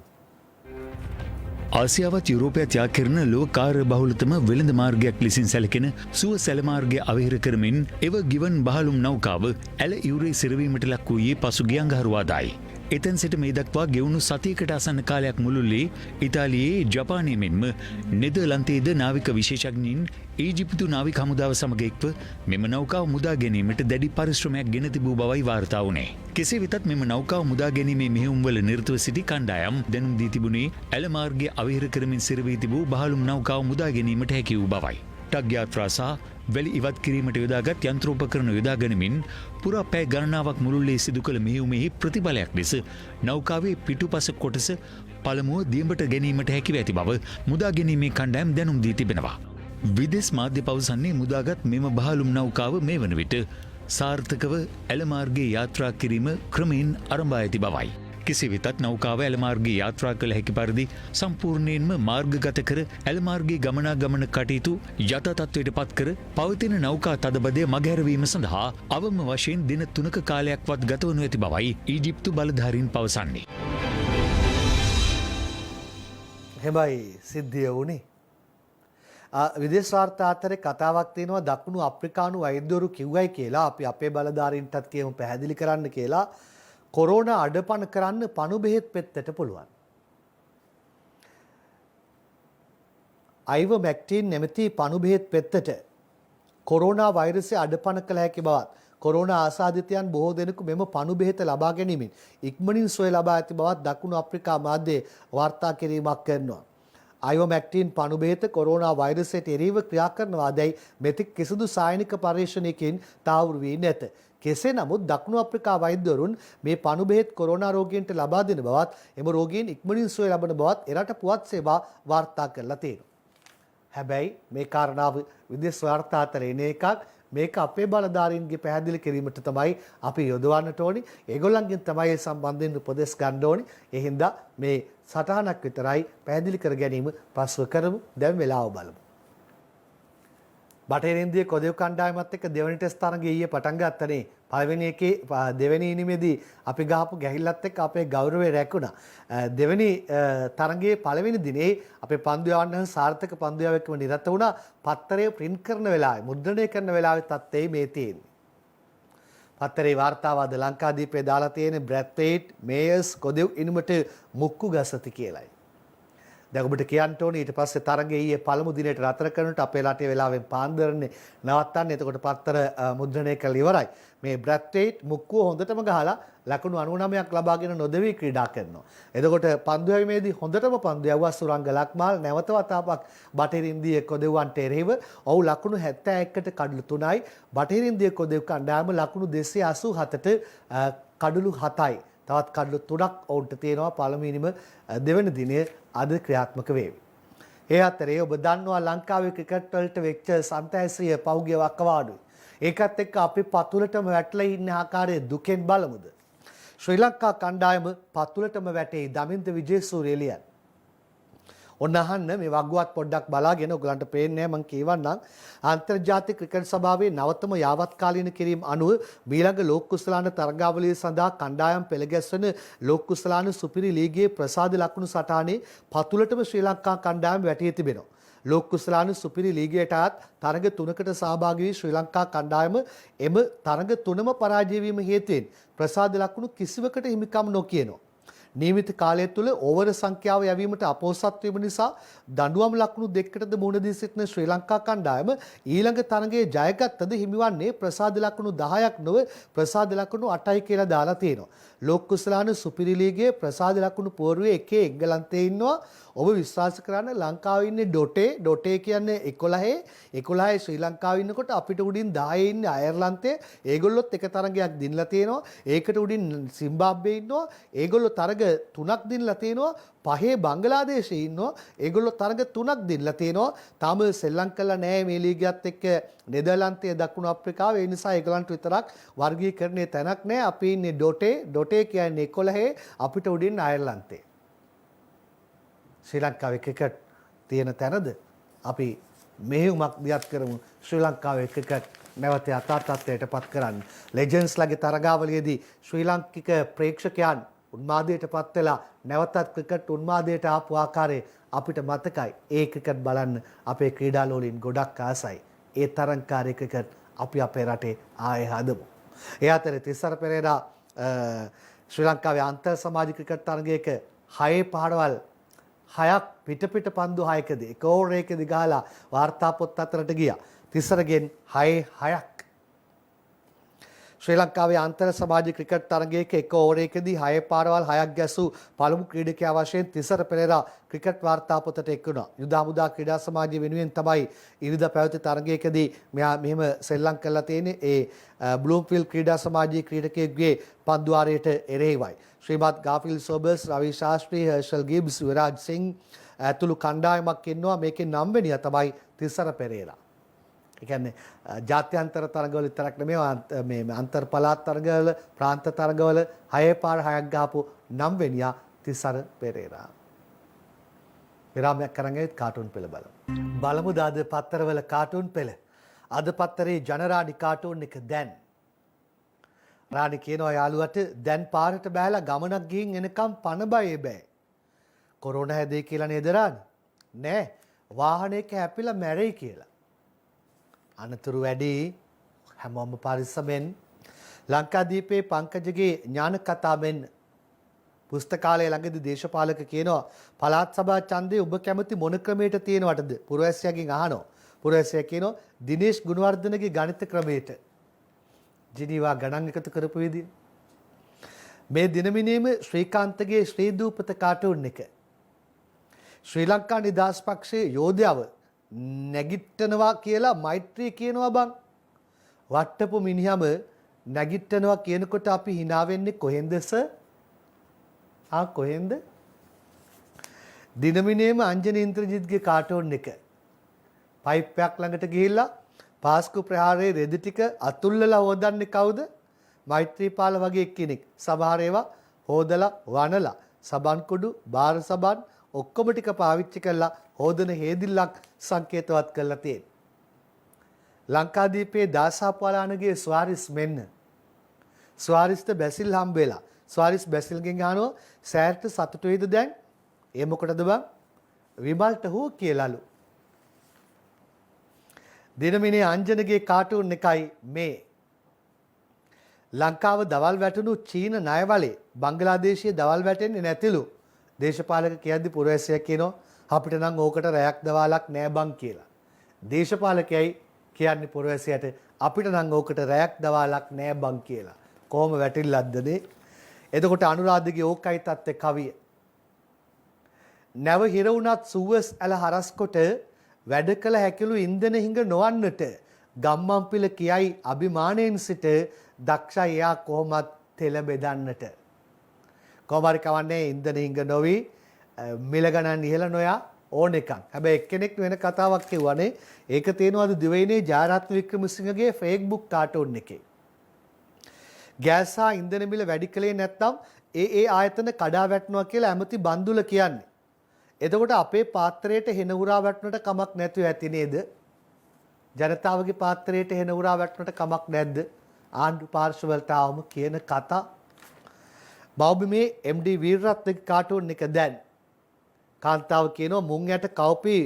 ආසියාවත් යුරෝපයත් යා කරන ලෝක කාර්ය බහුලතම වෙළඳ මාර්ගයක් ලෙසින් සැලකෙන සුව සැල මාර්ගය අවහිර කරමින් එව ගිවන් බහලුම් නෞකාව ඇල ඉවුරේ සිරවීමට ලක් වූයේ පසුගිය අඟහරුවාදායි. එතැන් සිට මේ දක්වා ගෙවුණු සතියකට ආසන්න කාලයක් මුළුල්ලේ ඉතාලියේ ජපානයේ මෙන්ම නෙදර්ලන්තයේද නාවික විශේෂඥයින් ඊජිප්තු නාවික හමුදාව සමග එක්ව මෙම නෞකාව මුදා ගැනීමට දැඩි පරිශ්‍රමයක් ගෙන තිබූ බවයි වාර්තා වුණේ. කෙසේ වෙතත් මෙම නෞකාව මුදා ගැනීමේ මෙහෙයුම්වල නිරතව සිටි කණ්ඩායම් දැනුම් දී තිබුණේ ඇල මාර්ගය අවහිර කරමින් සිරවී තිබූ බහලුම් නෞකාව මුදා ගැනීමට හැකි වූ බවයි. ටග් යාත්‍රා සහ වැලි ඉවත් කිරීමට යොදාගත් යන්ත්‍රෝපකරණ යොදා ගනිමින් පුරා පැය ගණනාවක් මුළුල්ලේ සිදු කළ මෙහෙයුමෙහි ප්‍රතිඵලයක් ලෙස නෞකාවේ පිටුපස කොටස පළමුව දියඹට ගැනීමට හැකිව ඇති බව මුදා ගැනීමේ කණ්ඩායම් දැනුම් දී තිබෙනවා. විදේශ මාධ්‍ය පවසන්නේ මුදාගත් මෙම බහලුම් නෞකාව මේ වන විට සාර්ථකව ඇල මාර්ගයේ යාත්‍රා කිරීම ක්‍රමයෙන් ආරම්භ ඇති බවයි. කෙසේ වෙතත් නෞකාව ඇල මාර්ගයේ යාත්‍රා කළ හැකි පරිදි සම්පූර්ණයෙන්ම මාර්ගගත කර ඇල මාර්ගයේ ගමනාගමන කටයුතු යථා තත්ත්වයට පත් කර පවතින නෞකා තදබදය මගහැරවීම සඳහා අවම වශයෙන් දින 3ක කාලයක්වත් ගතවනු ඇති බවයි ඊජිප්තු බලධාරීන් පවසන්නේ. හැබැයි සිද්ධිය වුණේ විදේශ වාර්තා අතරේ කතාවක් තියෙනවා දකුණු අප්‍රිකානු වෛද්‍යවරු කිව්වයි කියලා අපි අපේ බලධාරීන්ටත් කියමු පැහැදිලි කරන්න කියලා කොරෝනා අඩපණ කරන්න පණු බෙහෙත් පෙත්තට පුළුවන්. අයිවර්මැක්ටින් නැමැති පණු බෙහෙත් පෙත්තට කොරෝනා වෛරසය අඩපණ කළ හැකි බවත් කොරෝනා ආසාදිතයන් බොහෝ දෙනෙකු මෙම පණු බෙහෙත ලබා ගැනීමෙන් ඉක්මනින් සුවය ලබා ඇති බවත් දකුණු අප්‍රිකා මාධ්‍යයේ වාර්තා කිරීමක් කරනවා. අයිවර්මැක්ටින් පණු බෙහෙත කොරෝනා වෛරසයට එරෙහිව ක්‍රියා කරනවාදැයි මෙතෙක් කිසිදු සායනික පරීක්ෂණයකින් තහවුරු වී නැත. කෙසේ නමුත් දකුණු අප්‍රිකා වෛද්‍යවරුන් මේ පණු බෙහෙත් කොරෝනා රෝගීන්ට ලබා දෙන බවත් එම රෝගීන් ඉක්මනින් සුවය ලබන බවත් එරට පුවත් සේවා වාර්තා කරලා තියෙනවා. හැබැයි මේ කාරණාව විදේශ වාර්තා අතර එන එකක්. මේක අපේ බලධාරීන්ගේ පැහැදිලි කිරීමට තමයි අපි යොදවන්නට ඕනි. ඒගොල්ලන්ගෙන් තමයි ඒ සම්බන්ධයෙන් උපදෙස් ගන්න ඕනි. ඒ හින්දා මේ සටහනක් විතරයි පැහැදිලි කර ගැනීම පසුව කරමු. දැන් වෙලාව බලමු. බටහිර ඉන්දිය කොදෙව් කණ්ඩායමත් එක්ක දෙවනි ටෙස්ට් තරඟය ඊයේ පටන් ගත්තනේ. පළවෙනි එකේ දෙවෙනි ඉනිමේදී අපි ගහපු ගැහිල්ලත් එක්ක අපේ ගෞරවය රැකුණා. දෙවෙනි තරඟයේ පළවෙනි දිනේ අපේ පන්දු යවන්න සාර්ථක පන්දු යවකම නිරත වුණා. පත්තරේ print කරන වෙලාවේ මුද්‍රණය කරන වෙලාවේ තත්ත්වය මේ තියෙන්නේ. පත්තරේ වාර්තාව අද ලංකාදීපේ දාලා තියෙන බ්‍රැඩ් පේට් මේයර්ස් කොදෙව් ඉනිමට මුක්කු ගසති කියලායි. දැන් ඔබට කියන්න ඕනේ ඊට පස්සේ තරගයේ ඊයේ පළමු දිනේට නතර කරනට අපේ රටේ වෙලාවෙන් පාන්දරනේ නවත්තන්නේ. එතකොට පත්තර මුද්‍රණය කළ ඉවරයි. මේ බ්‍රැත්වේට් මුක්කුව හොඳටම ගහලා ලකුණු 99ක් ලබාගෙන නොදෙවි ක්‍රීඩා කරනවා. එතකොට පන්දු යැවීමේදී හොඳටම පන්දු යවුවා සුරංග ලක්මාල් නැවත වතාවක් බටහිර ඉන්දිය කොදෙව්වන්ට එරෙහිව ඔහු ලකුණු 71ට කඩලු 3යි. බටහිර ඉන්දිය කොදෙව් කණ්ඩායම ලකුණු 287ට කඩලු 7යි. තවත් කඩලු 3ක් ඔවුන්ට තියෙනවා. පළමුවෙනිම දෙවන දිනය අද ක්‍රියාත්මක වේවි. ඒ අතරේ ඔබ දන්නවා ලංකාවේ ක්‍රිකට් වලට වෙච්ච සන්තෑසිය පෞගිය වකවාඩුයි. ඒකත් එක්ක අපි පතුලටම වැටලා ඉන්න ආකාරයේ දුකෙන් බලමුද? ශ්‍රී ලංකා කණ්ඩායම පතුලටම වැටේ දමින්ද විජේසූරිය එළියන්. ඔන්න අහන්න මේ වගුවත් පොඩ්ඩක් බලාගෙන ඔයගලන්ට පේන්නේ මම කියවන්නම්. අන්තර්ජාතික ක්‍රිකට් සභාවේ නවතම යාවත්කාලීන කිරීම අනුව මීළඟ ලෝක කුසලාන තරගාවලිය සඳහා කණ්ඩායම් පෙළගැස්වෙන ලෝක කුසලාන සුපිරි ලීගයේ ප්‍රසාද ලකුණු සටහනේ පතුලටම ශ්‍රී ලංකා කණ්ඩායම වැටී තිබෙනවා. ලෝක කුසලාන සුපිරි ලීගයටත් තරග 3කට සහභාගී වී ශ්‍රී ලංකා කණ්ඩායම එම තරග 3ම පරාජය වීම හේතුවෙන් ප්‍රසාද ලකුණු කිසිවකට හිමිකම් නොකියනවා. නියමිත කාලය තුළ ඕවර සංඛ්‍යාව යැවීමට අපොහොසත් වීම නිසා දඬුවම් ලකුණු දෙකකටද මුහුණ දී සිටින ශ්‍රී ලංකා කණ්ඩායම ඊළඟ තරගයේ ජයගත්තද හිමිවන්නේ ප්‍රසාද ලකුණු 10ක් නොව ප්‍රසාද ලකුණු 8යි කියලා දාලා තියෙනවා. ලෝක කුසලාන සුපිරි ලීගයේ ප්‍රසාද ලකුණු පෝරුවේ එකේ එංගලන්තයේ ඉන්නවා. ඔබ විශ්වාස කරන්න ලංකාවේ ඉන්නේ ඩොටේ කියන්නේ 11 ශ්‍රී ලංකාවේ ඉන්නකොට අපිට උඩින් 10 ඉන්නේ අයර්ලන්තයේ. ඒගොල්ලොත් එක තරගයක් දිනලා තියෙනවා. ඒකට උඩින් සිම්බාබ්වේ ඉන්නවා. ඒගොල්ලෝ තරග 3ක් දිනලා තියෙනවා. පහේ බංගලාදේශයේ ඉන්නවා. ඒගොල්ලෝ තරග 3ක් දිනලා තියෙනවා. තාම සෙල්ලම් කළා නෑ මේ ලීගයත් එක්ක නෙදර්ලන්තයේ දකුණු අප්‍රිකාව. ඒ නිසා ඒගොල්ලන්ට විතරක් වර්ගීකරණයේ තැනක් නෑ. අපි ඉන්නේ ඩොටේ කියන්නේ 11 අපිට උඩින් අයර්ලන්තයේ. ශ්‍රී ලංකාවේ ක්‍රිකට් තියෙන තැනද අපි මෙහෙයුමක් දියත් කරමු. ශ්‍රී ලංකාවේ ක්‍රිකට් නැවත යථාර්ථයට පත් කරන්න. ලෙජන්ඩ්ස්ලාගේ තරගාවලියේදී ශ්‍රී ලාංකික ප්‍රේක්ෂකයන් උන්මාදයට පත් වෙලා නැවතත් ක්‍රිකට් උන්මාදයට ආපු ආකාරය අපිට මතකයි. ඒ ක්‍රිකට් බලන්න අපේ ක්‍රීඩාලෝලීන් ගොඩක් ආසයි. ඒ තරංකාරී ක්‍රිකට් අපි අපේ රටේ ආයේ හදමු. ඒ අතරේ තිසර පෙරේරා ශ්‍රී ලංකාවේ අන්තර් සමාජ ක්‍රිකට් තරගයක 6 පාරවල් 6ක් පිට පන්දු 6කදී එක ඕවරයකදී ගහලා වාර්තා පොත් අතරට ගියා. තිසරගෙන් 6ක්. ශ්‍රී ලංකාවේ අන්තර් සමාජ ක්‍රිකට් තරගයක එක ඕවරයකදී 6 පාරවල් 6ක් ගැසූ පළමු ක්‍රීඩකයා වශයෙන් තිසර පෙරේරා ක්‍රිකට් වාර්තා පොතට එක්වුණා. යුදා මුදා ක්‍රීඩා සමාජය වෙනුවෙන් තමයි ඉරිදා පැවති තරගයකදී මෙයා මෙහෙම සෙල්ලම් කරලා තියෙන්නේ. ඒ බ්ලූම්ෆීල්ඩ් ක්‍රීඩා සමාජයේ ක්‍රීඩකයෙකුගේ පන්දුවාරයට එරෙහිවයි. ශ්‍රීමත් ගාෆිල් සෝබර්ස්, රවි ශාස්ත්‍රී, හර්ෂල් ගිබ්ස්, විරාජ් සිං ඇතුළු කණ්ඩායමක් ඉන්නවා. මේකේ 9 වෙනියා තමයි තිසර පෙරේරා. ඒ කියන්නේ ජාත්‍යන්තර තරගවල විතරක් නෙමෙයි මේ අන්තර් පළාත් තරගවල, ප්‍රාන්ත තරගවල 6 පාර 6ක් ගහපු 9 වෙනියා තිසර පෙරේරා. විරාමයක් කරන් ඇවිත් කාටුන් පෙළ බලමු. බලමුද අද පත්තරවල කාටුන් පෙළ. අද පත්තරේ ජනරාණි කාටුන් එක දැන් රාණි කියනවා යාළුවට දැන් පාරට බෑලා ගමනක් ගිහින් එනකම් පණ බයේ බෑ. කොරෝනා හැදේ කියලා නේද රාණි? නෑ. වාහනයක හැපිලා මැරෙයි කියලා. අනතුරු වැඩි හැමෝම පරිස්සමෙන්. ලංකාදීපේ පංකජගේ ඥාන කතාවෙන් පුස්තකාලය ළඟදී දේශපාලක කියනවා පළාත් සභා ඡන්දේ ඔබ කැමති මොන ක්‍රමයකට තියෙනවටද? පුරවැසියාගෙන් අහනවා. පුරවැසියා කියනවා දිනේෂ් ගුණවර්ධනගේ ගණිත ක්‍රමයට. ජිනීවා ගණන් එකතු කරපු විදිය. මේ දිනමිනීම ශ්‍රීකාන්තගේ ශ්‍රී දූපත කාටුන් එක. ශ්‍රී ලංකා නිදහස් පක්ෂයේ යෝධයව නැගිට්ටනවා කියලා මෛත්‍රී කියනවා බං. වට්ටපු මිනිහම නැගිට්ටනවා කියනකොට අපි hina වෙන්නේ කොහෙන්ද සර්? කොහෙන්ද? දිනමිනීම අංජන ඉන්ද්‍රජිත්ගේ කාටුන් එක. පයිප්පයක් ළඟට ගිහිල්ලා පාස්කු ප්‍රහාරයේ රෙදි ටික අතුල්ලලා හොදන්නේ කවුද? මෛත්‍රීපාල වගේ කෙනෙක්. සමහර ඒවා හොදලා වනලා සබන් කුඩු, බාර සබන් ඔක්කොම ටික පාවිච්චි කරලා හොදන හේදිල්ලක් සංකේතවත් කරලා තියෙනවා. ලංකාදීපේ දාසාපලානගේ ස්වාරිස් මෙන්න. ස්වාරිස්ට බැසිල් හම්බෙලා. ස්වාරිස් බැසිල්ගෙන් අහනවා සෑර්ට සතුටු වෙයිද දැන්? ඒ මොකටද බං? විමල්ට හෝ කියලාලු. දිනමිනේ අංජනගේ කාටුන් එකයි මේ. ලංකාව දවල් වැටුණු චීන ණයවලේ බංගලාදේශයේ දවල් වැටෙන්නේ නැතිලු. දේශපාලක කියද්දි පුරවැසියා කියනවා අපිට නම් ඕකට රැයක් දවාලක් නෑ බං කියලා. දේශපාලකයයි කියන්නේ පුරවැසියට අපිට නම් ඕකට රැයක් දවාලක් නෑ බං කියලා. කොහොම වැටිල්ලක්දනේ? එතකොට අනුරාධගේ ඕකයි තත්ත්වේ කවිය. නැව හිර වුණත් සුවස් ඇල හරස්කොට වැඩ කළ හැකිලු ඉන්දන හිඟ නොවන්නට ගම්මන්පිල කියයි අභිමානයෙන් සිට දක්ෂයි එයා කොහොමත් තෙල බෙදන්නට. කොහොමරි කවන්නේ ඉන්දන හිඟ නොවි මිල ගණන් ඉහළ නොයා ඕන එකක්. හැබැයි එක්කෙනෙක් වෙන කතාවක් කිව්වනේ. ඒක තියෙනවාද දිවයිනේ ජයරත්න වික්‍රමසිංහගේ Facebook කාටුන් එකේ. ගෑස් හා ඉන්ධන මිල වැඩි කළේ නැත්නම් ඒ ආයතන කඩා වැටෙනවා කියලා ඇමති බන්දුල කියන්නේ. එතකොට අපේ පාත්‍රයට හෙන උරා වැටුණට කමක් නැතුව ඇති නේද? ජනතාවගේ පාත්‍රයට හෙන උරා වැටුණට කමක් නැද්ද? ආණ්ඩු පාර්ශවවලට ආවම කියන කතා. බෞබිමේ MD වීරරත්නගේ කාටුන් එක දැන් කාන්තාව කියනවා මුං යට කවපි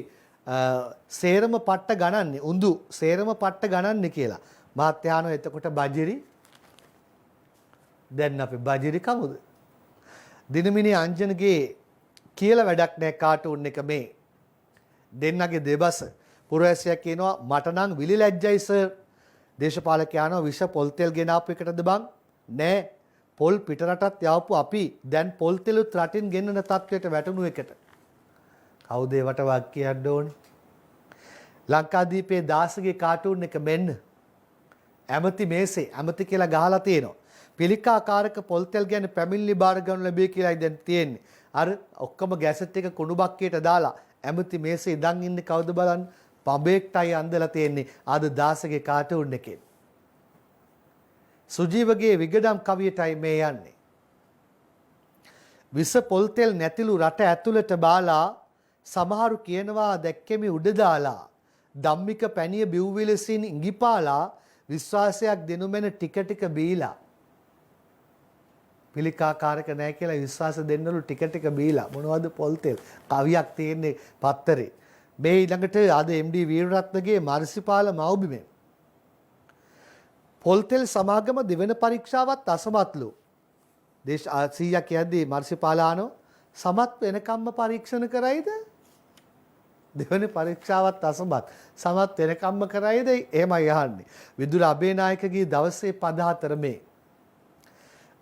සේරම පට්ට ගණන්නේ උඳු සේරම පට්ට ගණන්නේ කියලා. මහත්යානෝ එතකොට බජිරි දැන් අපි බජිරි කමුද? දිනමිනි අංජනගේ කියලා වැඩක් නැහැ කාටුන් එක මේ. දෙන්නගේ දෙබස පුරවැසියා කියනවා මට නම් විලි ලැජ්ජයි සර්. දේශපාලකයානෝ විෂ පොල් තෙල් ගෙනාපු එකටද බං? නෑ. පොල් පිටරටත් යවපු අපි දැන් පොල් තෙලුත් රටින් ගෙන්නන තත්වයට වැටුණු එකට. කවුද ඒවට වක් කියන්න ඕනේ? ලංකාදීපේ දාසගේ කාටුන් එක මෙන්න. ඇමති මේසේ ඇමති කියලා ගහලා තියෙනවා. පිළිකාකාරක පොල් තෙල් ගැන පැමිණිලි බාර ගන්න ලැබේ කියලායි දැන් තියෙන්නේ. අර ඔක්කොම ගැසට් එක කුණු බක්කියට දාලා ඇමති මේසේ ඉඳන් ඉන්නේ කවුද බලන්න? පඹේක්ටයි අන්දලා තියෙන්නේ අද දාසගේ කාටුන් එකේ. සුජීවගේ විගඩම් කවියටයි මේ යන්නේ. විස පොල් තෙල් නැතිලු රට ඇතුළට බාලා සමහරු කියනවා දැක්කෙමි උඩ දාලා ධම්මික පැණිය බිව්විලසින් ඉඟිපාලා විශ්වාසයක් දෙනුමෙන ටික ටික බීලා පිළිකාකාරක නැහැ කියලා විශ්වාස දෙන්නලු ටික ටික බීලා මොනවද පොල් තෙල් කවියක් තියෙන්නේ පත්තරේ මේ ඊළඟට අද MD වීරරත්නගේ මාර්සිපාල මව්බිමේ පොල් තෙල් සමාගම දෙවන පරීක්ෂාවත් අසමත්ලු දේශ 100ක් කියද්දී මාර්සිපාලානෝ සමත් වෙනකම්ම පරීක්ෂණ කරයිද දෙවන පරීක්ෂාවත් අසමත් සමත් වෙනකම්ම කරයිද එහෙමයි අහන්නේ විදුර අබේනායකගේ දවසේ පද 4 මේ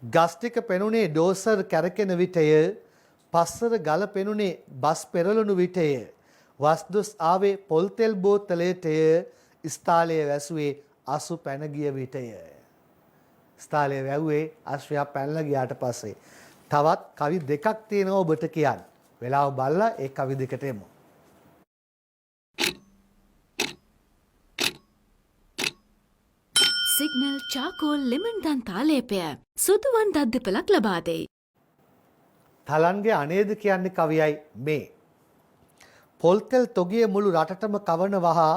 ගස් ටික පෙනුනේ ඩෝසර් කැරකෙන විටය පස්සර ගල පෙනුනේ බස් පෙරළුණු විටය වස්දුස් ආවේ පොල් තෙල් බෝතලයටය ස්ථාලයේ වැසුවේ අසු පැන ගිය විටය ස්ථාලයේ වැව්වේ අශ්වයා පැනලා ගියාට පස්සේ තවත් කවි දෙකක් තියෙනවා ඔබට කියන්න වෙලාව බලලා ඒ කවි දෙකට එමු සිග්නල් චාකෝල් ලෙමන් දන්තා ලේපය සුදුවන් දද්දපලක් ලබා දෙයි. තලන්ගේ අනේද කියන්නේ කවියයි මේ. පොල්තෙල් තොගිය මුළු රටටම කවන වහා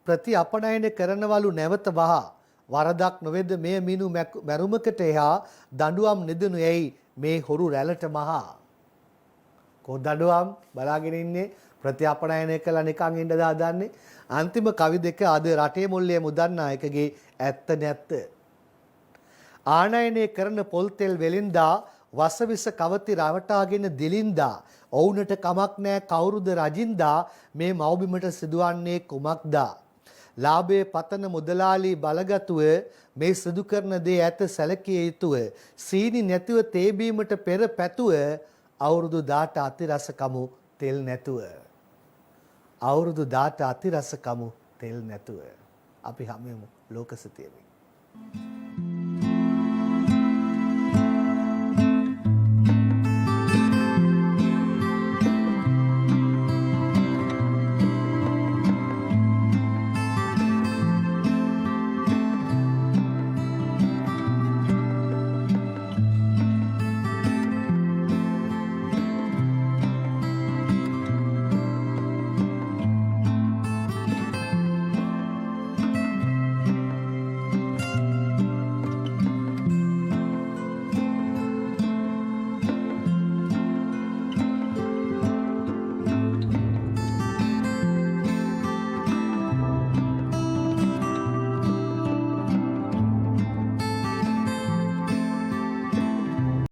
ප්‍රති අපනයන කරනවලු නැවත වහා වරදක් නොවේද මේ මිනු මැරුමකට එහා දඬුවම් නෙදනු යැයි මේ හොරු රැළට මහා. කො දඬුවම් බලාගෙන ඉන්නේ ප්‍රති අපනයනය කළා නිකන් ඉන්න දාදන්නේ අන්තිම කවි දෙක අද රටේ මුල්ලේ මුදන්නායකගේ ඇත්ත නැත්ත. ආනයනය කරන පොල් තෙල් වෙලින්දා වසවිස කවති රවටාගෙන දිලින්දා ඔවුනට කමක් නෑ කවුරුද රජින්දා මේ මව්බිමට සිදුවන්නේ කුමක්දා. ලාභයේ පතන මුදලාලි බලගතුව මේ සිදු කරන දේ ඇත සැලකිය යුතුව සීනි නැතිව තේබීමට පෙර පැතුව අවුරුදු 10ට අතිරසකමු තෙල් නැතුව. අවුරුදු 10ට අතිරසකමු තෙල් නැතුව. අපි හැමෝම ලෝක සතියෙමි.